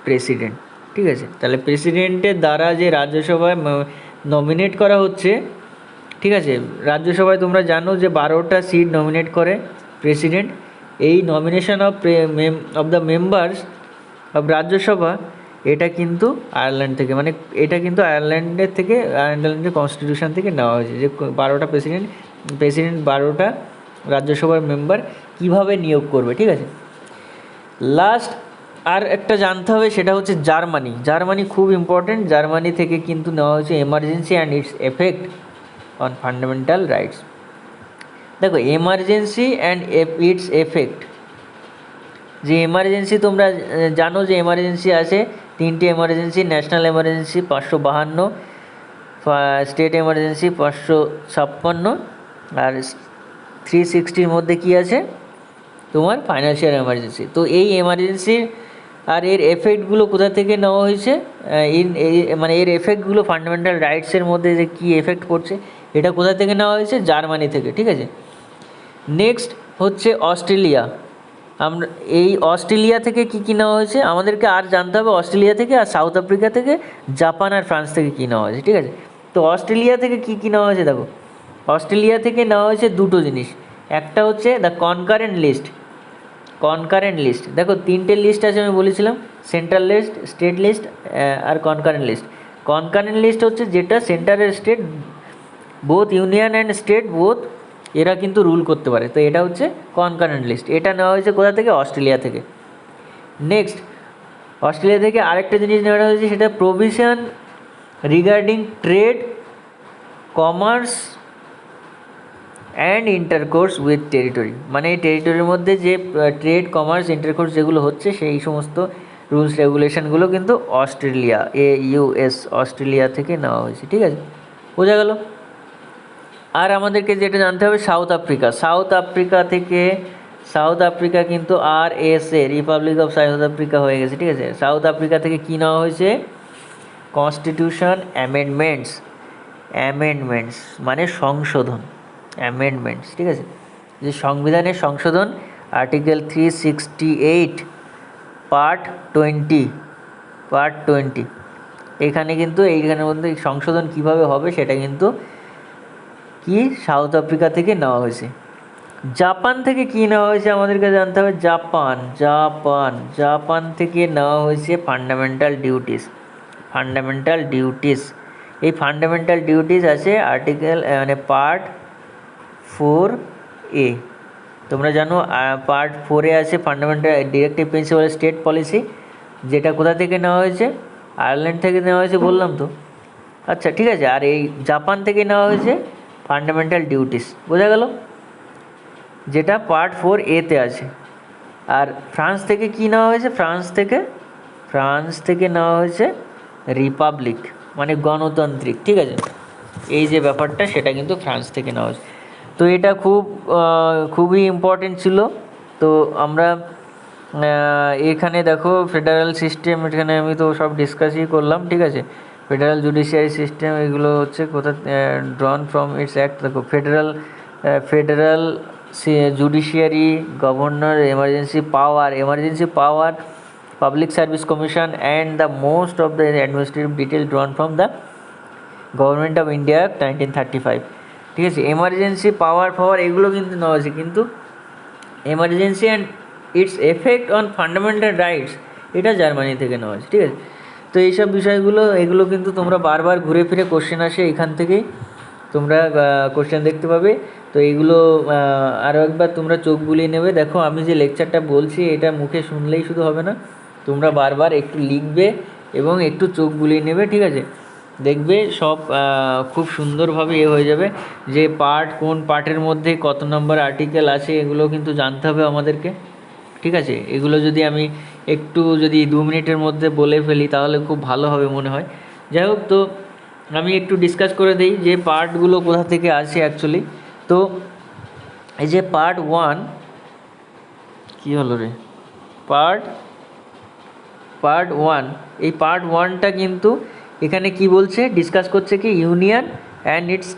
president, ঠিক আছে। তাহলে প্রেসিডেন্টের দ্বারা যে রাজ্যসভায় নমিনেট করা হচ্ছে, ঠিক আছে, রাজ্যসভায় তোমরা জানো যে 12টা সিট নমিনেট করে প্রেসিডেন্ট। এই nomination of the members of Rajya Sabha, এটা কিন্তু আয়ারল্যান্ড থেকে, মানে এটা কিন্তু আয়ারল্যান্ডের কনস্টিটিউশন থেকে নেওয়া হয়েছে, যে 12টা প্রেসিডেন্ট 12টা রাজ্যসভার মেম্বার কিভাবে নিয়োগ করবে, ঠিক আছে। লাস্ট আর একটা জানতে হবে, সেটা হচ্ছে জার্মানি খুব ইম্পর্টেন্ট। জার্মানি থেকে কিন্তু নেওয়া হয়েছে emergency and it's effect on fundamental rights. দেখো, এমার্জেন্সি অ্যান্ড ইটস এফেক্ট, যে এমার্জেন্সি তোমরা জানো যে এমার্জেন্সি আছে 3টে emergency, national emergency 552, state emergency 556, আর 360-র মধ্যে কি আছে তোমার? Financial emergency. তো এই এমার্জেন্সির আর এর এফেক্টগুলো কোথা থেকে নেওয়া হয়েছে? মানে এর এফেক্টগুলো ফান্ডামেন্টাল রাইটসের মধ্যে যে কী এফেক্ট পড়ছে, এটা কোথা থেকে নেওয়া হয়েছে? জার্মানি থেকে, ঠিক আছে। নেক্সট হচ্ছে অস্ট্রেলিয়া। আমরা এই অস্ট্রেলিয়া থেকে কী নেওয়া হয়েছে আমাদেরকে আর জানতে হবে, অস্ট্রেলিয়া থেকে, আর সাউথ আফ্রিকা থেকে, জাপান আর ফ্রান্স থেকে কী নেওয়া হয়েছে, ঠিক আছে। তো অস্ট্রেলিয়া থেকে কী নেওয়া হয়েছে? দেখো, অস্ট্রেলিয়া থেকে নেওয়া হয়েছে দুটো জিনিস। একটা হচ্ছে দ্য কনকারেন্ট লিস্ট। দেখো, 3টে লিস্ট আছে, আমি বলেছিলাম, সেন্ট্রাল লিস্ট, স্টেট লিস্ট আর কনকারেন্ট লিস্ট। কনকারেন্ট লিস্ট হচ্ছে যেটা সেন্টারের state, both union and state both, এরা কিন্তু রুল করতে পারে। তো এটা হচ্ছে কনকারেন্ট লিস্ট। এটা নেওয়া হয়েছে কোথা থেকে? অস্ট্রেলিয়া থেকে। নেক্সট, অস্ট্রেলিয়া থেকে আরেকটা জিনিস নেওয়া হয়েছে, সেটা provision regarding trade, commerce and intercourse with territory, মানে এই টেরিটরির মধ্যে যে ট্রেড, কমার্স, ইন্টারকোর্স যেগুলো হচ্ছে, সেই সমস্ত রুলস রেগুলেশনগুলো কিন্তু অস্ট্রেলিয়া থেকে নেওয়া হয়েছে, ঠিক আছে, বোঝা গেল। আর আমাদেরকে যেটা জানতে হবে, সাউথ আফ্রিকা কিন্তু RSA, Republic of south Africa হয়ে গেছে, ঠিক আছে। সাউথ আফ্রিকা থেকে কী নেওয়া হয়েছে? কনস্টিটিউশন অ্যামেন্ডমেন্টস মানে সংশোধন, অ্যামেন্ডমেন্টস, ঠিক আছে, যে সংবিধানের সংশোধন, আর্টিকেল 368 পার্ট 20, এখানে কিন্তু এইখানের মধ্যে সংশোধন কিভাবে হবে সেটা কিন্তু কি সাউথ আফ্রিকা থেকে নেওয়া হয়েছে, জাপান থেকে কী নেওয়া হয়েছে আমাদেরকে জানতে হবে। জাপান জাপান জাপান থেকে নেওয়া হয়েছে ফান্ডামেন্টাল ডিউটিস। ফান্ডামেন্টাল ডিউটিস, এই ফান্ডামেন্টাল ডিউটিস আছে আর্টিকেল মানে পার্ট 4A। তোমরা জানো পার্ট 4A আছে fundamental directive principal state policy, যেটা কোথা থেকে নেওয়া হয়েছে, আয়ারল্যান্ড থেকে নেওয়া হয়েছে বললাম তো। আচ্ছা ঠিক আছে, আর এই জাপান থেকে নেওয়া হয়েছে ফান্ডামেন্টাল ডিউটিস, বোঝা গেল, যেটা পার্ট 4A-তে আছে। আর ফ্রান্স থেকে কী নেওয়া হয়েছে, ফ্রান্স থেকে নেওয়া হয়েছে রিপাবলিক মানে গণতান্ত্রিক, ঠিক আছে, এই যে ব্যাপারটা সেটা কিন্তু ফ্রান্স থেকে নেওয়া হয়েছে। তো এটা খুবই ইম্পর্টেন্ট ছিল। তো আমরা এখানে দেখো ফেডারেল সিস্টেম, এখানে আমি তো সব ডিসকাসই করলাম, ঠিক আছে। ফেডারেল জুডিশিয়ারি সিস্টেম এগুলো হচ্ছে কোথা ড্রন ফ্রম ইটস অ্যাক্ট। দেখো federal judiciary, governor, emergency power, public service commission and the most of the administrative detail ড্রন from the government of India 1935, ঠিক আছে। এমার্জেন্সি পাওয়ার এগুলো কিন্তু নেওয়া হয়েছে, কিন্তু emergency and it's effect on fundamental rights এটা জার্মানি থেকে নেওয়া হয়েছে, ঠিক আছে। তো এইসব বিষয়গুলো এগুলো কিন্তু তোমরা বারবার ঘুরে ফিরে কোশ্চেন আসে, এখান থেকেই তোমরা কোশ্চেন দেখতে পাবে। তো এইগুলো আরও একবার তোমরা চোখ বুলিয়ে নেবে। দেখো আমি যে লেকচারটা বলছি এটা মুখে শুনলেই শুধু হবে না, তোমরা বারবার একটু লিখবে এবং একটু চোখ বুলিয়ে নেবে, ঠিক আছে। দেখবে সব খুব সুন্দরভাবে হয়ে যাবে, যে কোন পার্টের মধ্যে কত নম্বর আর্টিকেল আছে এগুলো কিন্তু জানতে হবে আমাদেরকে, ঠিক আছে। এগুলো যদি আমি একটু 2 মিনিটের মধ্যে বলে ফেলি তাহলে খুব ভালো হবে মনে হয়। যাই হোক, তো আমি একটু ডিসকাস করে দিই যে পার্টগুলো কোথা থেকে আসে অ্যাকচুয়ালি। তো এই যে পার্ট 1 কী হলো রে, পার্ট 1, এই পার্ট 1টা কিন্তু এখানে কি বলছে, ডিসকাস করছে কি ইউনিয়ন অ্যান্ড ইটস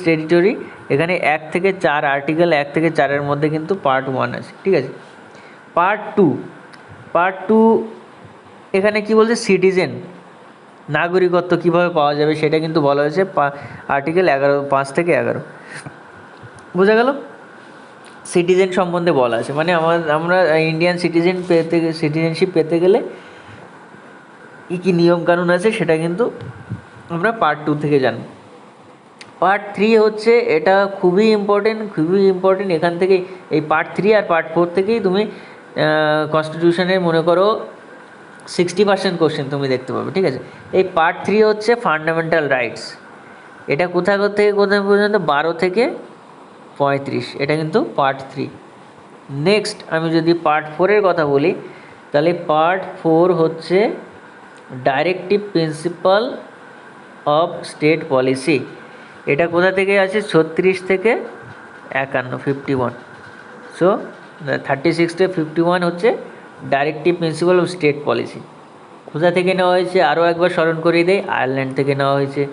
টেরিটরি। এখানে 1 থেকে 4 আর্টিকেল 1 থেকে 4-এর মধ্যে কিন্তু পার্ট 1 আছে, ঠিক আছে। পার্ট টু এখানে কি বলছে, সিটিজেন নাগরিকত্ব কীভাবে পাওয়া যাবে সেটা কিন্তু বলা হয়েছে আর্টিকেল 5 থেকে 11, বোঝা গেল। সিটিজেন সম্বন্ধে বলা আছে, মানে আমরা ইন্ডিয়ান সিটিজেনশিপ পেতে গেলে কী নিয়মকানুন আছে সেটা কিন্তু আমরা পার্ট 2 থেকে জানি। পার্ট 3 হচ্ছে, এটা খুবই ইম্পর্টেন্ট। এখান থেকে এই পার্ট 3 আর পার্ট 4 থেকেই তুমি কনস্টিটিউশনের মনে করো 60% কোশ্চেন তুমি দেখতে পাবে, ঠিক আছে। এই পার্ট 3 হচ্ছে ফান্ডামেন্টাল রাইটস, এটা কোথায় পর্যন্ত 12 থেকে 35, এটা কিন্তু পার্ট 3। নেক্সট আমি যদি পার্ট 4-এর কথা বলি, তাহলে পার্ট 4 হচ্ছে directive principle of state policy. এটা কোথা থেকে আছে, 36 থেকে 51, 51। সো 36 থেকে 51 হচ্ছে directive principle of state policy. কোথা থেকে নেওয়া হয়েছে আরও একবার স্মরণ করিয়ে দেয়, আয়ারল্যান্ড থেকে নেওয়া হয়েছে,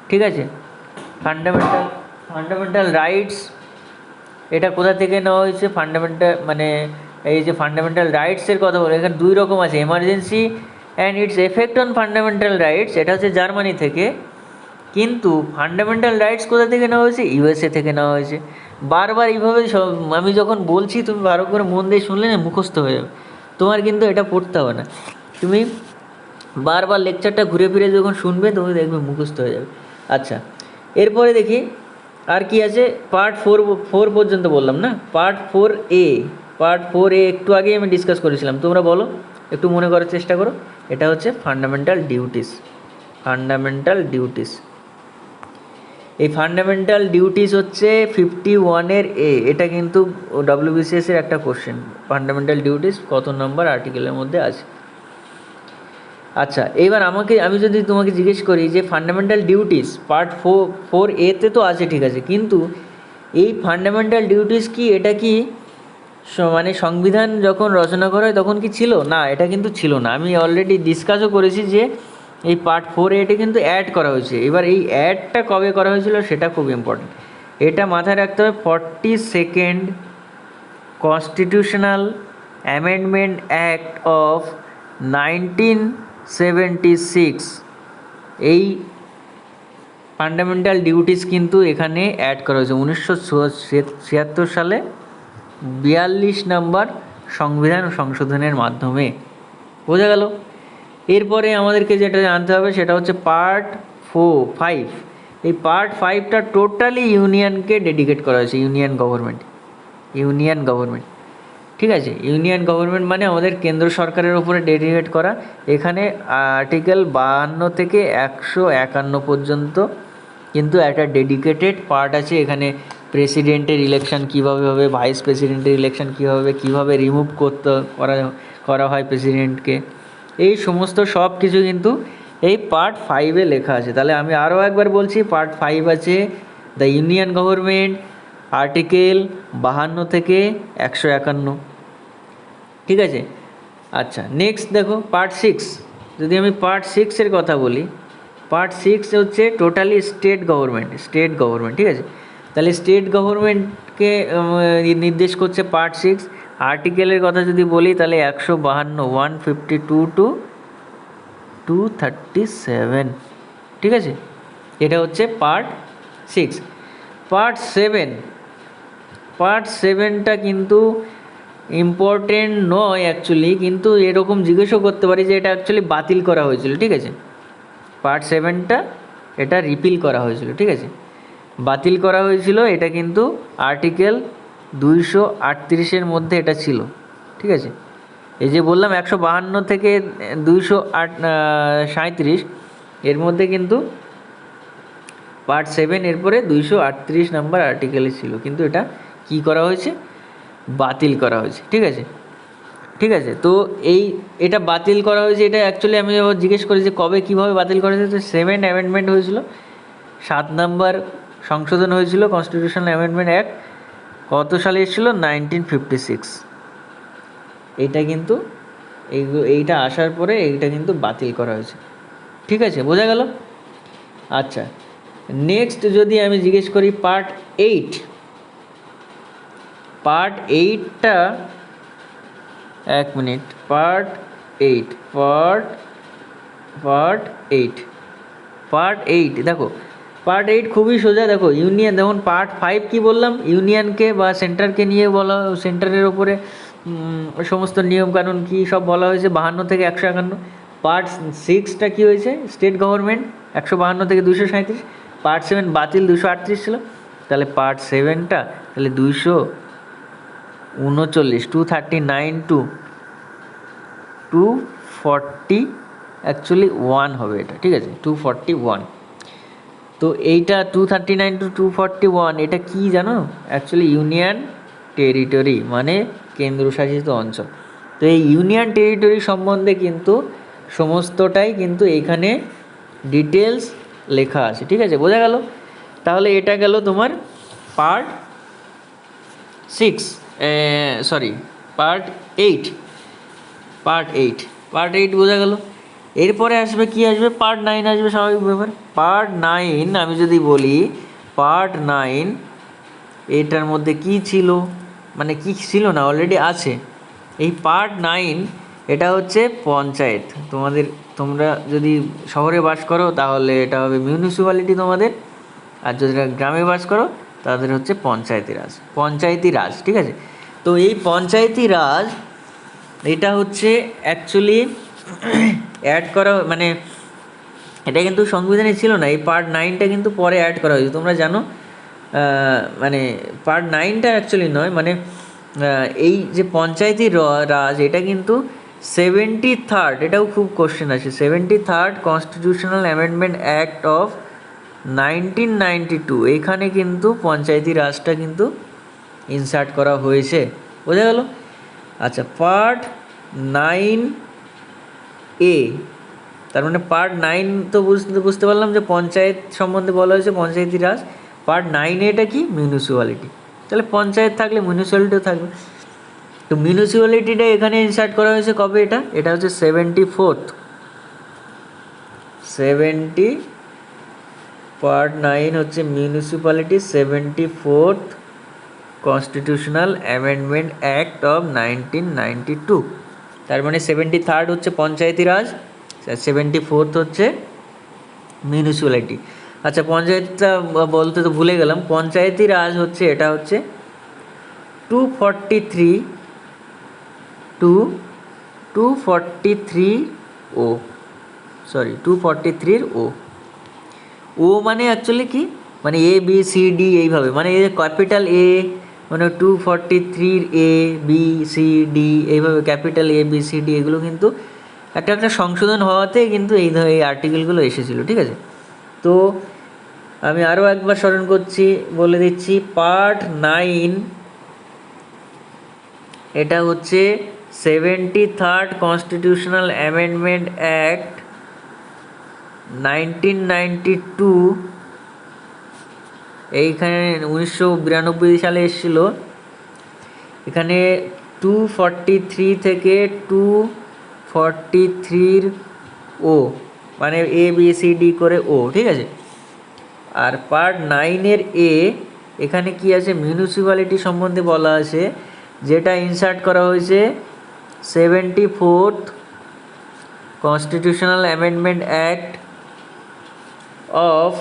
ঠিক আছে। ফান্ডামেন্টাল রাইটস, এটা কোথা থেকে নেওয়া হয়েছে, মানে এই যে ফান্ডামেন্টাল রাইটসের কথা বলে, এখানে 2 রকম আছে, emergency and it's effect on fundamental rights, এটা হচ্ছে জার্মানি থেকে। কিন্তু ফান্ডামেন্টাল রাইটস কোথা থেকে নেওয়া হয়েছে, USA থেকে নেওয়া হয়েছে। বারবার এইভাবে আমি যখন বলছি তুমি ভালো করে মন দিয়ে শুনলে না মুখস্থ হয়ে যাবে, তোমার কিন্তু এটা পড়তে হবে না, তুমি বারবার লেকচারটা ঘুরে ফিরে যখন শুনবে তুমি দেখবে মুখস্থ হয়ে যাবে। আচ্ছা, এরপরে দেখি আর কি আছে। পার্ট 4 পর্যন্ত বললাম না, পার্ট 4A একটু আগে আমি ডিসকাস করেছিলাম, তোমরা বলো, একটু মনে করার চেষ্টা করো। এটা হচ্ছে ফান্ডামেন্টাল ডিউটিস। এই ফান্ডামেন্টাল ডিউটিস হচ্ছে 51-এর A, এটা কিন্তু WBCS-এর একটা কোশ্চেন, ফান্ডামেন্টাল ডিউটিস কত নম্বর আর্টিকেলের মধ্যে আছে। আচ্ছা, এইবার আমি যদি তোমাকে জিজ্ঞেস করি যে ফান্ডামেন্টাল ডিউটিস পার্ট 4A-তে তো আছে, ঠিক আছে, কিন্তু এই ফান্ডামেন্টাল ডিউটিস কি, এটা কি মানে সংবিধান যখন রচনা করা হয় তখন কি ছিল না, এটা কিন্তু ছিল না। আমি অলরেডি ডিসকাসও করেছি যে এই পার্ট 4A-তে কিন্তু অ্যাড করা হয়েছে। এবার এই অ্যাডটা কবে করা হয়েছিল সেটা খুব ইম্পর্টেন্ট, এটা মাথায় রাখতে হবে। 42nd constitutional amendment act of 1976, এই ফান্ডামেন্টাল ডিউটিস কিন্তু এখানে অ্যাড করা হয়েছে 1976 সালে 42 নম্বর সংবিধান সংশোধনের মাধ্যমে। বোঝা গেল? এরপরে আমাদেরকে যেটা জানতে হবে সেটা হচ্ছে পার্ট 5। এই পার্ট 5টা টোটালি ইউনিয়নকে ডেডিকেট করা হয়েছে, ইউনিয়ন গভর্নমেন্ট। ঠিক আছে, ইউনিয়ন গভর্নমেন্ট মানে আমাদের কেন্দ্র সরকারের উপরে ডেডিকেট করা। এখানে আর্টিকেল 52 থেকে 151 পর্যন্ত কিন্তু একটা ডেডিকেটেড পার্ট আছে। এখানে প্রেসিডেন্টের ইলেকশন কীভাবে হবে, ভাইস প্রেসিডেন্টের ইলেকশন কীভাবে রিমুভ করা হয় প্রেসিডেন্টকে, এই সমস্ত সব কিছু কিন্তু এই পার্ট 5-এ লেখা আছে। তাহলে আমি আরও একবার বলছি, পার্ট 5 আছে দ্য ইউনিয়ন গভর্নমেন্ট, আর্টিকেল 52 থেকে 151। ঠিক আছে, আচ্ছা নেক্সট দেখো পার্ট 6। যদি আমি পার্ট 6-এর কথা বলি, পার্ট 6 হচ্ছে টোটালি স্টেট গভর্নমেন্ট। ঠিক আছে, তাহলে স্টেট গভর্নমেন্টকে নির্দেশ করছে পার্ট 6। আর্টিকেলের কথা যদি বলি তাহলে 152, 152 টু 237। ঠিক আছে, এটা হচ্ছে পার্ট 6। পার্ট 7টা কিন্তু ইম্পর্টেন্ট নয় অ্যাকচুয়ালি, কিন্তু এরকম জিজ্ঞেসও করতে পারি যে এটা অ্যাকচুয়ালি বাতিল করা হয়েছিল। ঠিক আছে, পার্ট 7টা এটা রিপিল করা হয়েছিল। ঠিক আছে, বাতিল করা হয়েছিল, এটা কিন্তু আর্টিকেল 238-এর মধ্যে এটা ছিল। ঠিক আছে, এই যে বললাম 152 থেকে 237 এর মধ্যে কিন্তু পার্ট 7 এরপরে 238 নম্বর আর্টিকেলে ছিল, কিন্তু এটা কি করা হয়েছে, বাতিল করা হয়েছে। ঠিক আছে, তো এটা বাতিল করা হয়েছে। এটা অ্যাকচুয়ালি আমি জিজ্ঞেস করি যে কবে কীভাবে বাতিল করা হয়েছে, তো 7 অ্যামেন্ডমেন্ট হয়েছিল, 7 নম্বর সংশোধন হয়েছিল কনস্টিটিউশনাল অ্যামেন্ডমেন্ট অ্যাক্ট। কত সালে এসেছিলো, 1956। এইটা কিন্তু এইটা আসার পরে এইটা কিন্তু বাতিল করা হয়েছে। ঠিক আছে, বোঝা গেল? আচ্ছা, নেক্সট যদি আমি জিজ্ঞেস করি পার্ট 8টা, এক মিনিট, পার্ট 8 দেখো, পার্ট 8 খুবই সোজা। দেখো ইউনিয়ন, দেখুন পার্ট 5 কি বললাম, ইউনিয়নকে বা সেন্টারকে নিয়ে বলা, সেন্টারের ওপরে সমস্ত নিয়মকানুন কী সব বলা হয়েছে 52 থেকে 151। পার্ট 6টা কী হয়েছে, স্টেট গভর্নমেন্ট 152 থেকে 237। পার্ট 7 বাতিল 238 ছিল, তাহলে পার্ট 7টা তাহলে 239, 239 টু 240 অ্যাকচুয়ালি 1 হবে এটা। ঠিক আছে, 241। তো এইটা 239 টু 241 এটা কি জানো, অ্যাকচুয়ালি ইউনিয়ন টেরিটরি মানে কেন্দ্রশাসিত অঞ্চল। তো এই ইউনিয়ন টেরিটরি সম্বন্ধে কিন্তু সমস্তটাই কিন্তু এইখানে ডিটেলস লেখা আছে। ঠিক আছে, বোঝা গেল? তাহলে এটা গেল তোমার পার্ট 6, পার্ট 8 বোঝা গেল। এরপরে আসবে কি, আসবে পার্ট 9 আসবে, স্বাভাবিক ব্যাপার। পার্ট 9 আমি যদি বলি, পার্ট 9 এটার মধ্যে কি ছিল, মানে কি ছিল না, অলরেডি আছে। এই পার্ট 9 এটা হচ্ছে পঞ্চায়েত। তোমরা যদি শহরে বাস করো তাহলে এটা হবে মিউনিসিপ্যালিটি তোমাদের, আর যদি গ্রামে বাস করো তাদের হচ্ছে পঞ্চায়েতি রাজ। ঠিক আছে, তো এই পঞ্চায়েতি রাজ এটা হচ্ছে অ্যাকচুয়ালি অ্যাড করা, মানে এটা কিন্তু সংবিধানে ছিল না। এই পার্ট 9টা কিন্তু পরে অ্যাড করা হয়েছে, তোমরা জানো। মানে পার্ট 9টা অ্যাকচুয়ালি নয়, মানে এই যে পঞ্চায়েতি রাজ এটা কিন্তু 73rd, এটাও খুব কোশ্চেন আছে, 73rd constitutional amendment act of 1992 এইখানে কিন্তু পঞ্চায়েতি রাজটা কিন্তু ইনসার্ট করা হয়েছে। বোঝা গেল? আচ্ছা, পার্ট 9A, তার মানে পার্ট 9 তো বুঝতে পারলাম যে পঞ্চায়েত সম্বন্ধে বলা হয়েছে, পঞ্চায়েতি রাজ। পার্ট 9A কি, মিউনিসিপ্যালিটি। তাহলে পঞ্চায়েত থাকলে মিউনিসিপ্যালিটিও থাকবে। তো মিউনিসিপ্যালিটিটা এখানে ইনসার্ট করা হয়েছে কবে, এটা হচ্ছে 74th পার্ট 9 হচ্ছে municipality, 74th constitutional amendment act of 1992। তার মানে 73rd হচ্ছে পঞ্চায়েতি রাজ, 74th হচ্ছে মিউনিসিপ্যালিটি। আচ্ছা, পঞ্চায়েতটা বলতে তো ভুলে গেলাম। পঞ্চায়েতি রাজ হচ্ছে, এটা হচ্ছে 243 টু 243 ও, সরি 243 ও। ও মানে অ্যাকচুয়ালি কি, মানে এ বি সি ডি এইভাবে, মানে এ ক্যাপিটাল এ মানে 243 এ বি সি ডি এইভাবে capital A B C D, এগুলো কিন্তু একটা একটা সংশোধন হওয়াতে কিন্তু এই আর্টিকেলগুলো এসেছিলো, ঠিক আছে। তো আমি আরও একবার স্মরণ করছি, বলে দিচ্ছি। পার্ট 9, এটা হচ্ছে 73rd কনস্টিটিউশনাল অ্যামেন্ডমেন্ট অ্যাক্ট 1992, এইখানে 1992 সালে এসেছিলো। এখানে 243 থেকে 243 ও, মানে এ বি সি ডি করে ও, ঠিক আছে। আর পার্ট 9-এর এ, এখানে কি আছে, মিউনিসিপ্যালিটি সম্বন্ধে বলা আছে, যেটা ইনসার্ট করা হয়েছে 74th constitutional amendment act of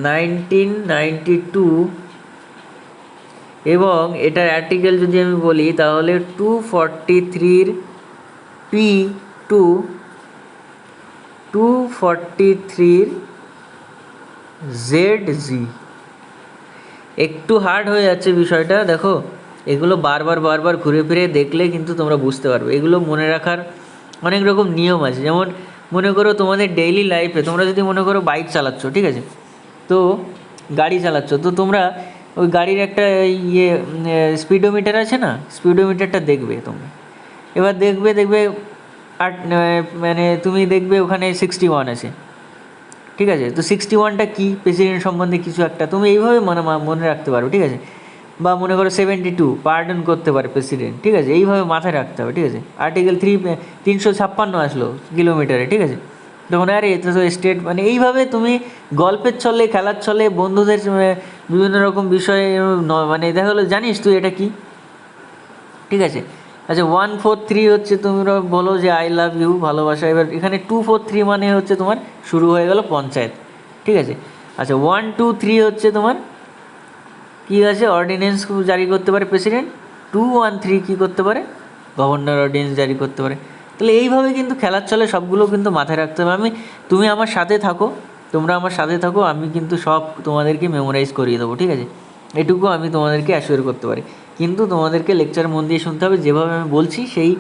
1992, এবং এটার আর্টিকেল যদি আমি বলি তাহলে 243 পি টু 243 জেড জি। একটু হার্ড হয়ে যাচ্ছে বিষয়টা, দেখো এগুলো বারবার ঘুরে ফিরে দেখলে কিন্তু তোমরা বুঝতে পারবে। এগুলো মনে রাখার অনেক রকম নিয়ম আছে। যেমন মনে করো তোমাদের ডেইলি লাইফে তোমরা যদি মনে করো বাইক চালাচ্ছ, ঠিক আছে, তো গাড়ি চালাচ্ছ, তো তোমরা ওই গাড়ির একটা স্পিডোমিটার আছে না, স্পিডোমিটারটা দেখবে তোমরা। এবার দেখবে মানে তুমি দেখবে ওখানে 61 আছে, ঠিক আছে। তো 61টা কী, প্রেসিডেন্ট সম্বন্ধে কিছু একটা, তুমি এইভাবে মনে রাখতে পারো, ঠিক আছে। বা মনে করো 72 পার্ডন করতে পারে প্রেসিডেন্ট, ঠিক আছে, এইভাবে মাথায় রাখতে হবে, ঠিক আছে। আর্টিকেল 356 আসলো কিলোমিটারে, ঠিক আছে। তখন আরে এটা তো স্টেট, মানে এইভাবে তুমি গল্পের ছলে, খেলার ছলে, বন্ধুদের বিভিন্ন রকম বিষয়ে মানে দেখা গেলো জানিস তুই এটা কি, ঠিক আছে। আচ্ছা, 143 হচ্ছে তোমরা বলো যে আই লাভ ইউ, ভালোবাসা। এবার এখানে 243 মানে হচ্ছে তোমার শুরু হয়ে গেল পঞ্চায়েত, ঠিক আছে। আচ্ছা, 123 হচ্ছে তোমার কী আছে, অর্ডিন্যান্স জারি করতে পারে প্রেসিডেন্ট। 213 কী করতে পারে, গভর্নর অর্ডিন্যান্স জারি করতে পারে। তাহলে এইভাবে কিন্তু খেলার চলে সবগুলো কিন্তু মাথায় রাখতে হবে। তুমি আমার সাথে থাকো, তোমরা আমার সাথে থাকো, আমি কিন্তু সব তোমাদেরকে মেমোরাইজ করিয়ে দেবো, ঠিক আছে। এটুকু আমি তোমাদেরকে অ্যাসিওর করতে পারি। কিন্তু তোমাদেরকে লেকচার মন দিয়ে শুনতে হবে, যেভাবে আমি বলছি সেই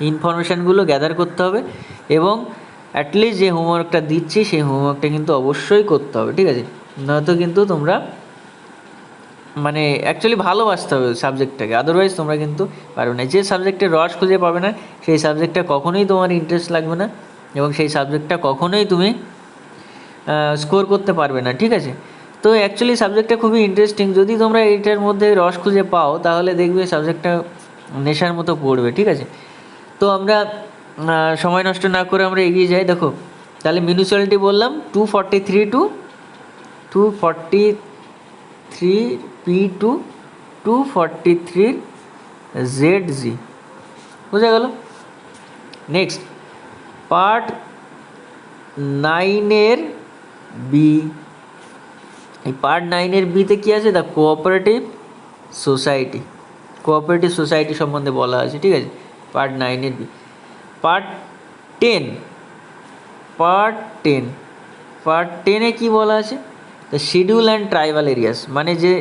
ইনফরমেশানগুলো গ্যাদার করতে হবে, এবং অ্যাটলিস্ট যে হোমওয়ার্কটা দিচ্ছি সেই হোমওয়ার্কটা কিন্তু অবশ্যই করতে হবে, ঠিক আছে। নয়তো কিন্তু তোমরা মানে অ্যাকচুয়ালি ভালোবাসতে হবে সাবজেক্টটাকে, আদারওয়াইজ তোমরা কিন্তু পারবে না। যে সাবজেক্টে রস খুঁজে পাবে না সেই সাবজেক্টটা কখনোই তোমার ইন্টারেস্ট লাগবে না, এবং সেই সাবজেক্টটা কখনোই তুমি স্কোর করতে পারবে না, ঠিক আছে। তো অ্যাকচুয়ালি সাবজেক্টটা খুবই ইন্টারেস্টিং, যদি তোমরা এইটার মধ্যে রস খুঁজে পাও তাহলে দেখবে সাবজেক্টটা নেশার মতো পড়বে, ঠিক আছে। তো আমরা সময় নষ্ট না করে আমরা এগিয়ে যাই। দেখো তাহলে মিউনিসিপ্যালিটি বললাম 243 to 243 P to 243 Z G, বোঝা গেল। নেক্সট পার্ট 9-এর বি। এই পার্ট 9-এর বিতে কী আছে, the cooperative society. Cooperative society সম্বন্ধে বলা আছে, ঠিক আছে, পার্ট 9-এর বি। পার্ট 10, পার্ট 10-এ কী বলা আছে, the schedule and tribal areas, মানে যে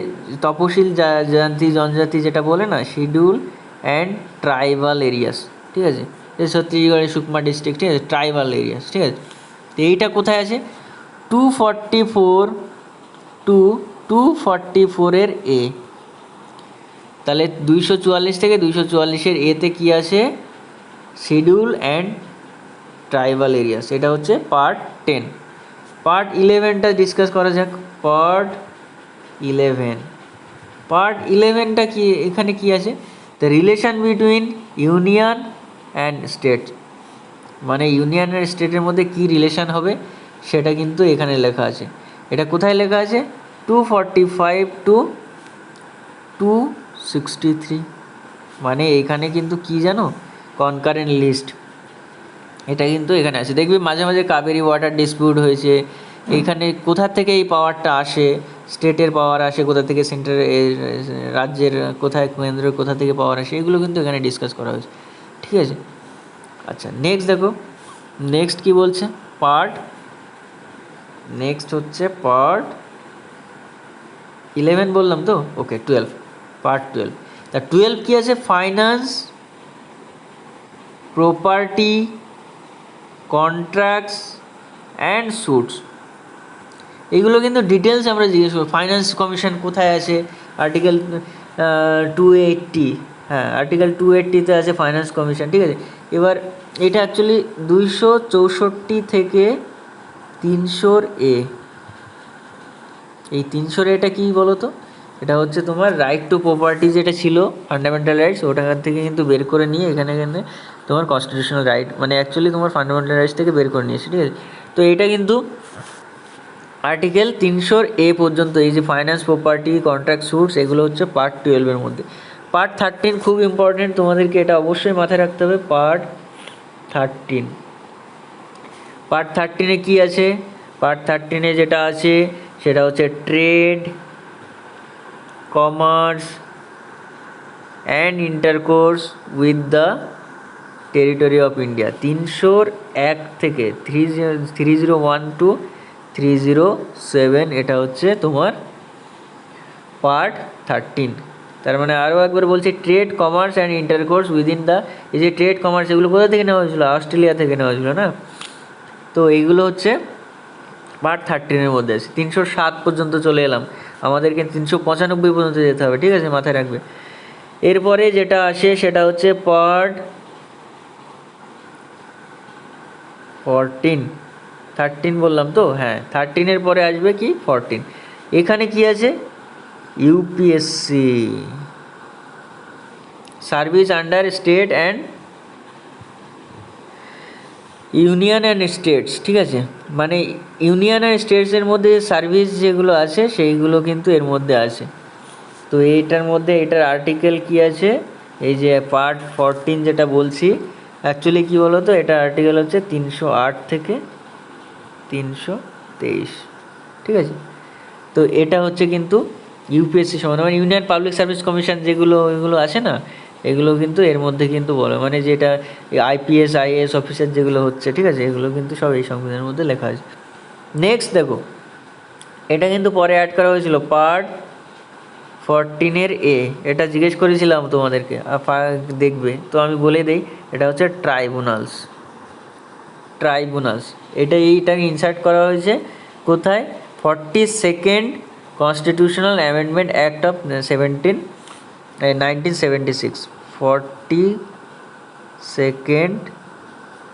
তপশিল জাতি জনজাতি যেটা বলে না, শিডিউল অ্যান্ড ট্রাইবাল এরিয়াস, ঠিক আছে। এই ছত্তিশগড়ের সুকমা ডিস্ট্রিক্ট, ঠিক আছে, ট্রাইবাল এরিয়াস, ঠিক আছে। তো এইটা কোথায় আছে, 244 টু 244-এর এ। তাহলে 244 থেকে 244-এর এতে কী আছে, শিডিউল অ্যান্ড ট্রাইবাল এরিয়াস, এটা হচ্ছে পার্ট 10। পার্ট 11টা ডিসকাস করা যাক। পার্ট 11টা কি, এখানে কি আছে, the relation between union and state, মানে ইউনিয়ন আর স্টেটের মধ্যে কী রিলেশন হবে সেটা কিন্তু এখানে লেখা আছে। এটা কোথায় লেখা আছে, 245 টু 263, মানে এখানে কিন্তু কি জানো, কনকারেন্ট লিস্ট, এটা কিন্তু এখানে আছে। দেখবি মাঝে মাঝে কাবেরি ওয়াটার ডিসপিউট হয়েছে, এইখানে কোথা থেকে এই পাওয়ারটা আসে, স্টেটের পাওয়ার আসে কোথা থেকে, সেন্টার রাজ্যের কোথায়, কেন্দ্রের কোথা থেকে পাওয়ার আসে, এগুলো কিন্তু এখানে ডিসকাস করা হয়েছে। ঠিক আছে, আচ্ছা নেক্সট দেখো, নেক্সট কি বলছে, পার্ট, নেক্সট হচ্ছে পার্ট 11 বললাম তো, ওকে 12, পার্ট 12। তা 12 কি আছে, finance, property, contracts and suits. এগুলো কিন্তু ডিটেলস আমরা জিজ্ঞেস করবো। ফাইন্যান্স কমিশন কোথায় আছে, আর্টিকেল 280, হ্যাঁ আর্টিকেল 280-তে আছে ফাইন্যান্স কমিশন। ঠিক আছে, এবার এটা অ্যাকচুয়ালি 264 থেকে 300 এ, এই 300 এটা কী বলো তো, এটা হচ্ছে তোমার রাইট টু প্রপার্টি যেটা ছিল ফান্ডামেন্টাল রাইটস, ওটার থেকে কিন্তু বের করে নিয়ে এখানে এখানে তোমার কনস্টিটিউশনাল রাইট, মানে অ্যাকচুয়ালি তোমার ফান্ডামেন্টাল রাইটস থেকে বের করে নিয়েছে। ঠিক আছে, তো এটা কিন্তু আর্টিকেল 300 এ পর্যন্ত, এই যে ফাইন্যান্স, প্রপার্টি, কন্ট্রাক্ট, স্যুটস, এগুলো হচ্ছে পার্ট 12-এর মধ্যে। পার্ট 13 খুব ইম্পর্টেন্ট, তোমাদেরকে এটা অবশ্যই মাথায় রাখতে হবে। পার্ট 13, পার্ট 13-এ কী আছে, পার্ট 13-এ যেটা আছে সেটা হচ্ছে trade, commerce and intercourse with the territory of India. 301 থেকে 301 টু 307, এটা হচ্ছে তোমার পার্ট 13। তার মানে আরও একবার বলছি, trade, commerce and intercourse within the, এই যে ট্রেড, কমার্স, এগুলো কোথা থেকে নেওয়া হয়েছিলো, অস্ট্রেলিয়া থেকে নেওয়া হয়েছিলো না, তো এইগুলো হচ্ছে পার্ট 13-এর মধ্যে আছে। 307 পর্যন্ত চলে এলাম, আমাদেরকে 395 পর্যন্ত যেতে হবে। ঠিক আছে, মাথায় রাখবে। এরপরে যেটা আসে সেটা হচ্ছে পার্ট 13 বললাম তো, হ্যাঁ 13-এর পরে আসবে কি 14। এখানে কি আছে, UPSC, service under state and union and states. ঠিক আছে, মানে ইউনিয়ন অ্যান্ড স্টেটসের মধ্যে সার্ভিস যেগুলো আছে সেইগুলো কিন্তু এর মধ্যে আছে। তো এইটার মধ্যে এটার আর্টিকেল কি আছে, এই যে পার্ট 14 যেটা বলছি, অ্যাকচুয়ালি কী বলো তো, এটা আর্টিকেল হচ্ছে 308 থেকে 323। ঠিক আছে, তো এটা হচ্ছে কিন্তু ইউপিএসসি সমান, মানে ইউনিয়ন পাবলিক সার্ভিস কমিশন যেগুলো এগুলো আছে না, এগুলো কিন্তু এর মধ্যে কিন্তু বলে, মানে যেটা আইপিএস আইএএস অফিসার যেগুলো হচ্ছে, ঠিক আছে, এগুলো কিন্তু সব এই সংবিধানের মধ্যে লেখা আছে। নেক্সট দেখো, এটা কিন্তু পরে অ্যাড করা হয়েছিল, পার্ট 14-এর এ, এটা জিজ্ঞেস করেছিলাম তোমাদেরকে, দেখবে তো আমি বলে দিই, এটা হচ্ছে ট্রাইব্যুনালস। ট্রাইব্যুনালস এটা এইটাকে ইনসার্ট করা হয়েছে কোথায়, 42nd constitutional amendment act of 1976। 42nd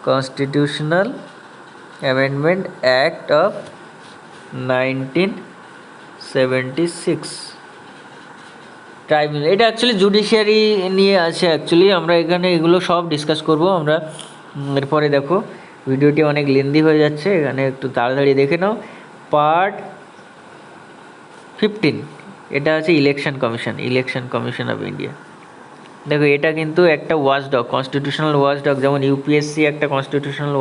constitutional amendment act of 1976। Tribunal এটা অ্যাকচুয়ালি জুডিশিয়ারি নিয়ে আছে, অ্যাকচুয়ালি আমরা এখানে এগুলো সব ডিসকাস করব আমরা। এরপরে দেখো, ভিডিওটি অনেক লেন্দি হয়ে যাচ্ছে, এখানে একটু তাড়াতাড়ি দেখে নাও। পার্ট 15, এটা আছে election commission, election commission of India. দেখো এটা কিন্তু একটা ওয়াচডগ, কনস্টিটিউশনাল ওয়াচডগ, যেমন ইউপিএসসি একটা কনস্টিটিউশনাল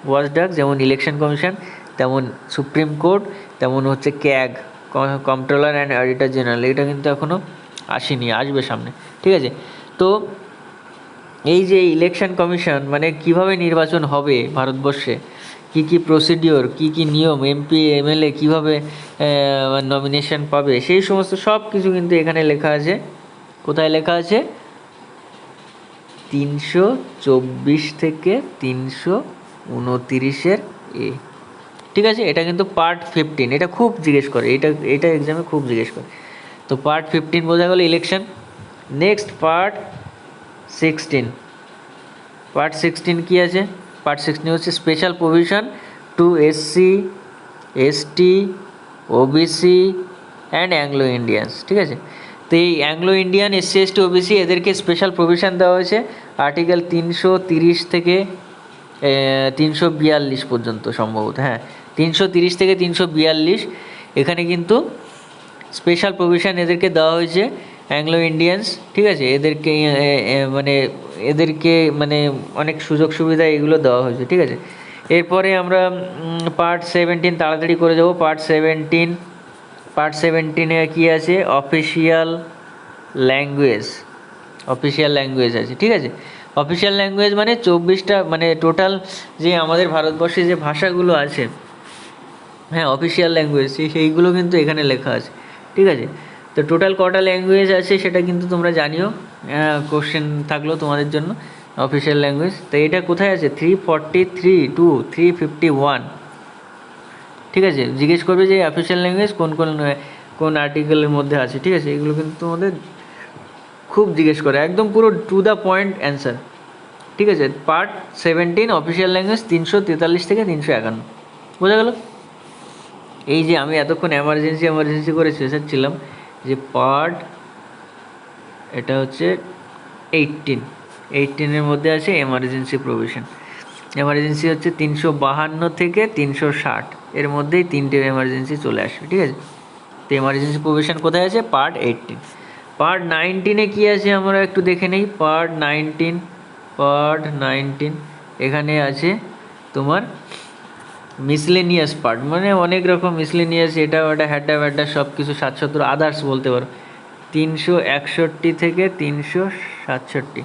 ওয়াচডগ, যেমন ইলেকশন কমিশন, তেমন সুপ্রিম কোর্ট, তেমন হচ্ছে CAG, controller and auditor general, এটা কিন্তু এখনও আসেনি, আসবে সামনে। ঠিক আছে, তো এই যে ইলেকশন কমিশন, মানে কিভাবে নির্বাচন হবে ভারতবর্ষে, কি কি প্রসিডিওর, কি কি নিয়ম, এমপি এমএলএ কীভাবে নমিনেশন পাবে, সেই সমস্ত সব কিছু কিন্তু এখানে লেখা আছে। কোথায় লেখা আছে, 324 থেকে 329-এর এ। ঠিক আছে, এটা কিন্তু পার্ট 15, এটা খুব জিজ্ঞেস করে, এটা এক্সামে খুব জিজ্ঞেস করে। তো পার্ট 15 বোঝা গেল ইলেকশন। নেক্সট পার্ট 16, পার্ট 16 কী আছে, পার্ট 16 হচ্ছে special provision to SC, ST, OBC and Anglo Indians. ঠিক আছে, তো এই Anglo Indian, SC, ST, OBC এদেরকে স্পেশাল প্রভিশন দেওয়া হয়েছে আর্টিকেল 330 থেকে 342 পর্যন্ত সম্ভবত, হ্যাঁ 330 থেকে 342, এখানে কিন্তু স্পেশাল প্রভিশন এদেরকে দেওয়া হয়েছে অ্যাংলো ইন্ডিয়ানস। ঠিক আছে, এদেরকে মানে অনেক সুযোগ সুবিধা এগুলো দেওয়া হয়েছে। ঠিক আছে, এরপরে আমরা পার্ট 17 তাড়াতাড়ি করে যাবো। পার্ট 17-এ কী আছে? অফিসিয়াল ল্যাঙ্গুয়েজ আছে, ঠিক আছে। অফিসিয়াল ল্যাঙ্গুয়েজ মানে 24টা, মানে টোটাল যে আমাদের ভারতবর্ষে যে ভাষাগুলো আছে, হ্যাঁ, অফিসিয়াল ল্যাঙ্গুয়েজ সেইগুলো কিন্তু এখানে লেখা আছে, ঠিক আছে। তো টোটাল কটা ল্যাঙ্গুয়েজ আছে সেটা কিন্তু তোমরা জানিও, কোশ্চেন থাকলো তোমাদের জন্য। অফিসিয়াল ল্যাঙ্গুয়েজ তো এটা কোথায় আছে? 343 টু 351, ঠিক আছে। জিজ্ঞেস করবে যে অফিসিয়াল ল্যাঙ্গুয়েজ কোন আর্টিকেলের মধ্যে আছে, ঠিক আছে। এগুলো কিন্তু তোমাদের খুব জিজ্ঞেস করে, একদম পুরো টু দ্য পয়েন্ট অ্যান্সার, ঠিক আছে। পার্ট 17 অফিসিয়াল ল্যাঙ্গুয়েজ 343 থেকে 351, বোঝা গেল? এই যে আমি এতক্ষণ এমার্জেন্সি করে শেষাচ্ছিলাম যে পার্ট, এটা হচ্ছে 18-এর মধ্যে আছে এমার্জেন্সি প্রভিশন। এমার্জেন্সি হচ্ছে 352 থেকে 360, এর মধ্যেই 3টে এমার্জেন্সি চলে আসবে, ঠিক আছে। তো এমার্জেন্সি প্রভিশন কোথায় আছে? পার্ট 18। পার্ট 19-এ কী আছে আমরা একটু দেখে নেই। পার্ট 19 এখানে আছে তোমার মিসলেনিয়াস পার্ট, মানে অনেক রকম মিসলেনিয়াস, এটা ওটা হ্যাড্ডা ব্যাড্ডা সব কিছু 770 আদার্স বলতে পারো। 361 থেকে 367,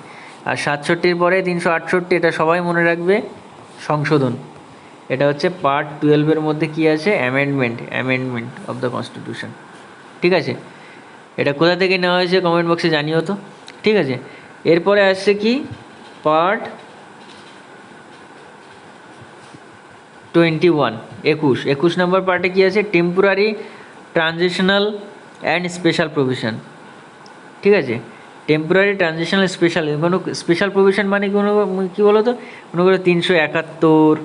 আর 67-র পরে 368, এটা সবাই মনে রাখবে, সংশোধন। এটা হচ্ছে পার্ট 12-এর মধ্যে কী আছে? অ্যামেন্ডমেন্ট অফ দ্য কনস্টিটিউশন, ঠিক আছে। এটা কোথা থেকে নেওয়া হয়েছে কমেন্ট বক্সে জানিও তো, ঠিক আছে। এরপরে আসছে কি? পার্ট 21, 21 নম্বর পার্টে কী আছে? Temporary, transitional and special provision, ঠিক আছে। টেম্পোরারি, ট্রানজিশনাল, স্পেশাল, কোনো স্পেশাল প্রভিশন মানে কোনো কী বলো তো? মনে করো 371,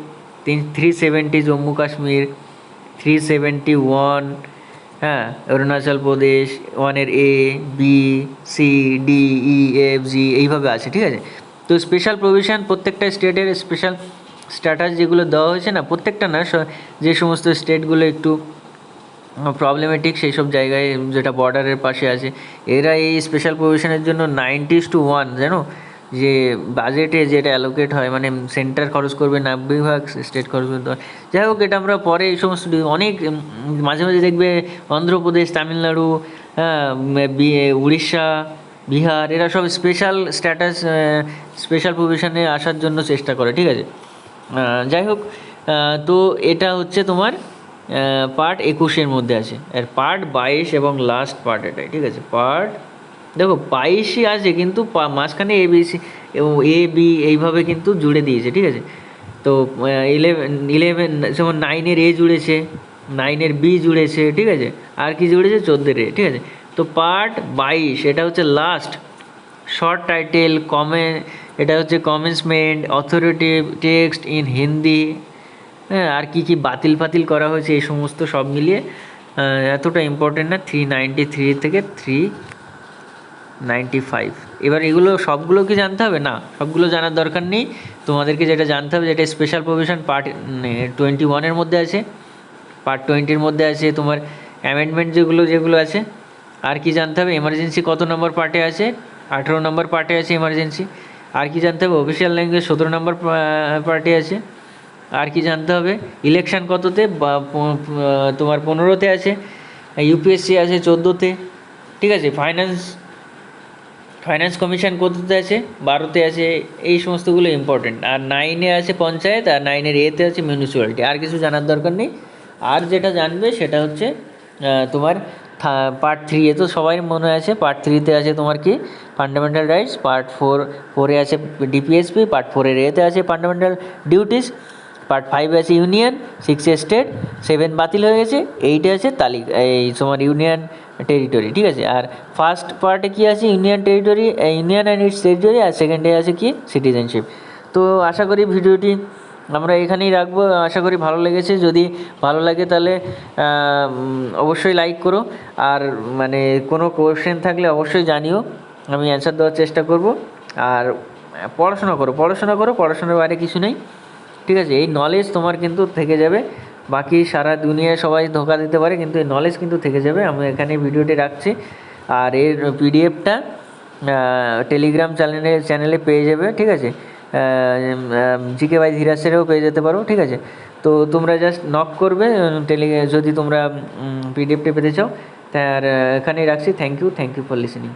370 জম্মু কাশ্মীর, 371, হ্যাঁ, Arunachal Pradesh 1-এর A, B, C, D, E, F, G এইভাবে আছে, ঠিক আছে। তো স্পেশাল প্রভিশন প্রত্যেকটা স্টেটের স্পেশাল স্ট্যাটাস যেগুলো দেওয়া হয়েছে না, প্রত্যেকটা না, যে সমস্ত স্টেটগুলো একটু প্রবলেমেটিক সেই সব জায়গায়, যেটা বর্ডারের পাশে আছে, এরা এই স্পেশাল প্রভিশনের জন্য 90:1, জানো, যে বাজেটে যেটা অ্যালোকেট হয়, মানে সেন্টার খরচ করবে 90 ভাগ, স্টেট খরচ করতে হয়। যাই হোক, এটা আমরা পরে এই সমস্ত অনেক মাঝে মাঝে দেখবে অন্ধ্রপ্রদেশ, তামিলনাড়ু, হ্যাঁ, উড়িষ্যা, বিহার, এরা সব স্পেশাল প্রভিশনে আসার জন্য চেষ্টা করে, ঠিক আছে। যাই হোক, তো এটা হচ্ছে তোমার পার্ট 21-এর মধ্যে আছে। আর পার্ট 22 এবং লাস্ট পার্ট এটাই, ঠিক আছে। পার্ট দেখো 22ই আছে, কিন্তু মাঝখানে A B এইভাবে কিন্তু জুড়ে দিয়েছে, ঠিক আছে। তো 11 যেমন 9-এর A জুড়েছে, 9-এর B জুড়েছে, ঠিক আছে। আর কি জুড়েছে? 14-এর A, ঠিক আছে। তো পার্ট 22 এটা হচ্ছে লাস্ট, শর্ট টাইটেল, এটা হচ্ছে কমেন্সমেন্ট, অথরিটিভ টেক্সট ইন হিন্দি, হ্যাঁ, আর কি বাতিল করা হয়েছে এই সমস্ত সব মিলিয়ে এতটা ইম্পর্টেন্ট না। 393 থেকে 395। এবার এগুলো সবগুলো কি জানতে হবে? না, সবগুলো জানার দরকার নেই। তোমাদেরকে যেটা জানতে হবে, যেটা স্পেশাল প্রভিশন পার্ট 21-এর মধ্যে আছে, পার্ট 20-এর মধ্যে আছে তোমার অ্যামেন্ডমেন্ট যেগুলো আছে। আর কি জানতে হবে? এমার্জেন্সি কত নম্বর পার্টে আছে? 18 নম্বর পার্টে আছে এমার্জেন্সি। আর কি জানতে হবে? অফিসিয়াল ল্যাঙ্গুয়েজ 17 নম্বর পার্টে আছে। আর কি জানতে হবে? ইলেকশন কততে? তোমার 15-তে আছে। ইউপিএসসি আছে 14-তে, ঠিক আছে। ফাইন্যান্স কমিশন কততে আছে? 12-তে আছে। এই সমস্তগুলো ইম্পর্টেন্ট। আর 9-এ আছে পঞ্চায়েত, আর 9-এর A-তে আছে মিউনিসিপ্যালিটি। আর কিছু জানার দরকার নেই। আর যেটা জানবে সেটা হচ্ছে তোমার পার্ট 3-এ তো সবাই মনে আছে। পার্ট 3-তে আছে তোমার কি? Fundamental rights. পার্ট 4-এ আছে ডিপিএসপি। পার্ট 4-এর A-তে আছে ফান্ডামেন্টাল ডিউটিস। পার্ট 5-এ আছে ইউনিয়ন, 6-এ স্টেট, 7 বাতিল হয়ে গেছে, 8-এ আছে এই তোমার ইউনিয়ন টেরিটরি, ঠিক আছে। আর ফার্স্ট পার্টে কী আছে? Union and its territory. আর সেকেন্ডে আছে কি? সিটিজেনশিপ। তো আশা করি ভিডিওটি আমরা এখানেই রাখবো। আশা করি ভালো লেগেছে। যদি ভালো লাগে তাহলে অবশ্যই লাইক করো। আর মানে কোনো কোয়েশ্চেন থাকলে অবশ্যই জানিও, আমি অ্যান্সার দেওয়ার চেষ্টা করব। আর পড়াশোনা করো, পড়াশোনার বাইরে কিছু নেই, ঠিক আছে। এই নলেজ তোমার কিন্তু থেকে যাবে। বাকি সারা দুনিয়ায় সবাই ধোকা দিতে পারে, কিন্তু এই নলেজ কিন্তু থেকে যাবে। আমি এখানে ভিডিওটি রাখছি। আর এর পিডিএফটা টেলিগ্রাম চ্যানেলে পেয়ে যাবে, ঠিক আছে। জিকে বাই ধীরাজ স্যারেও পেয়ে যেতে পারো, ঠিক আছে। তো তোমরা জাস্ট নক করবে যদি তোমরা পিডিএফটা পেতে চাও। তার এখানেই রাখছি। Thank you for listening.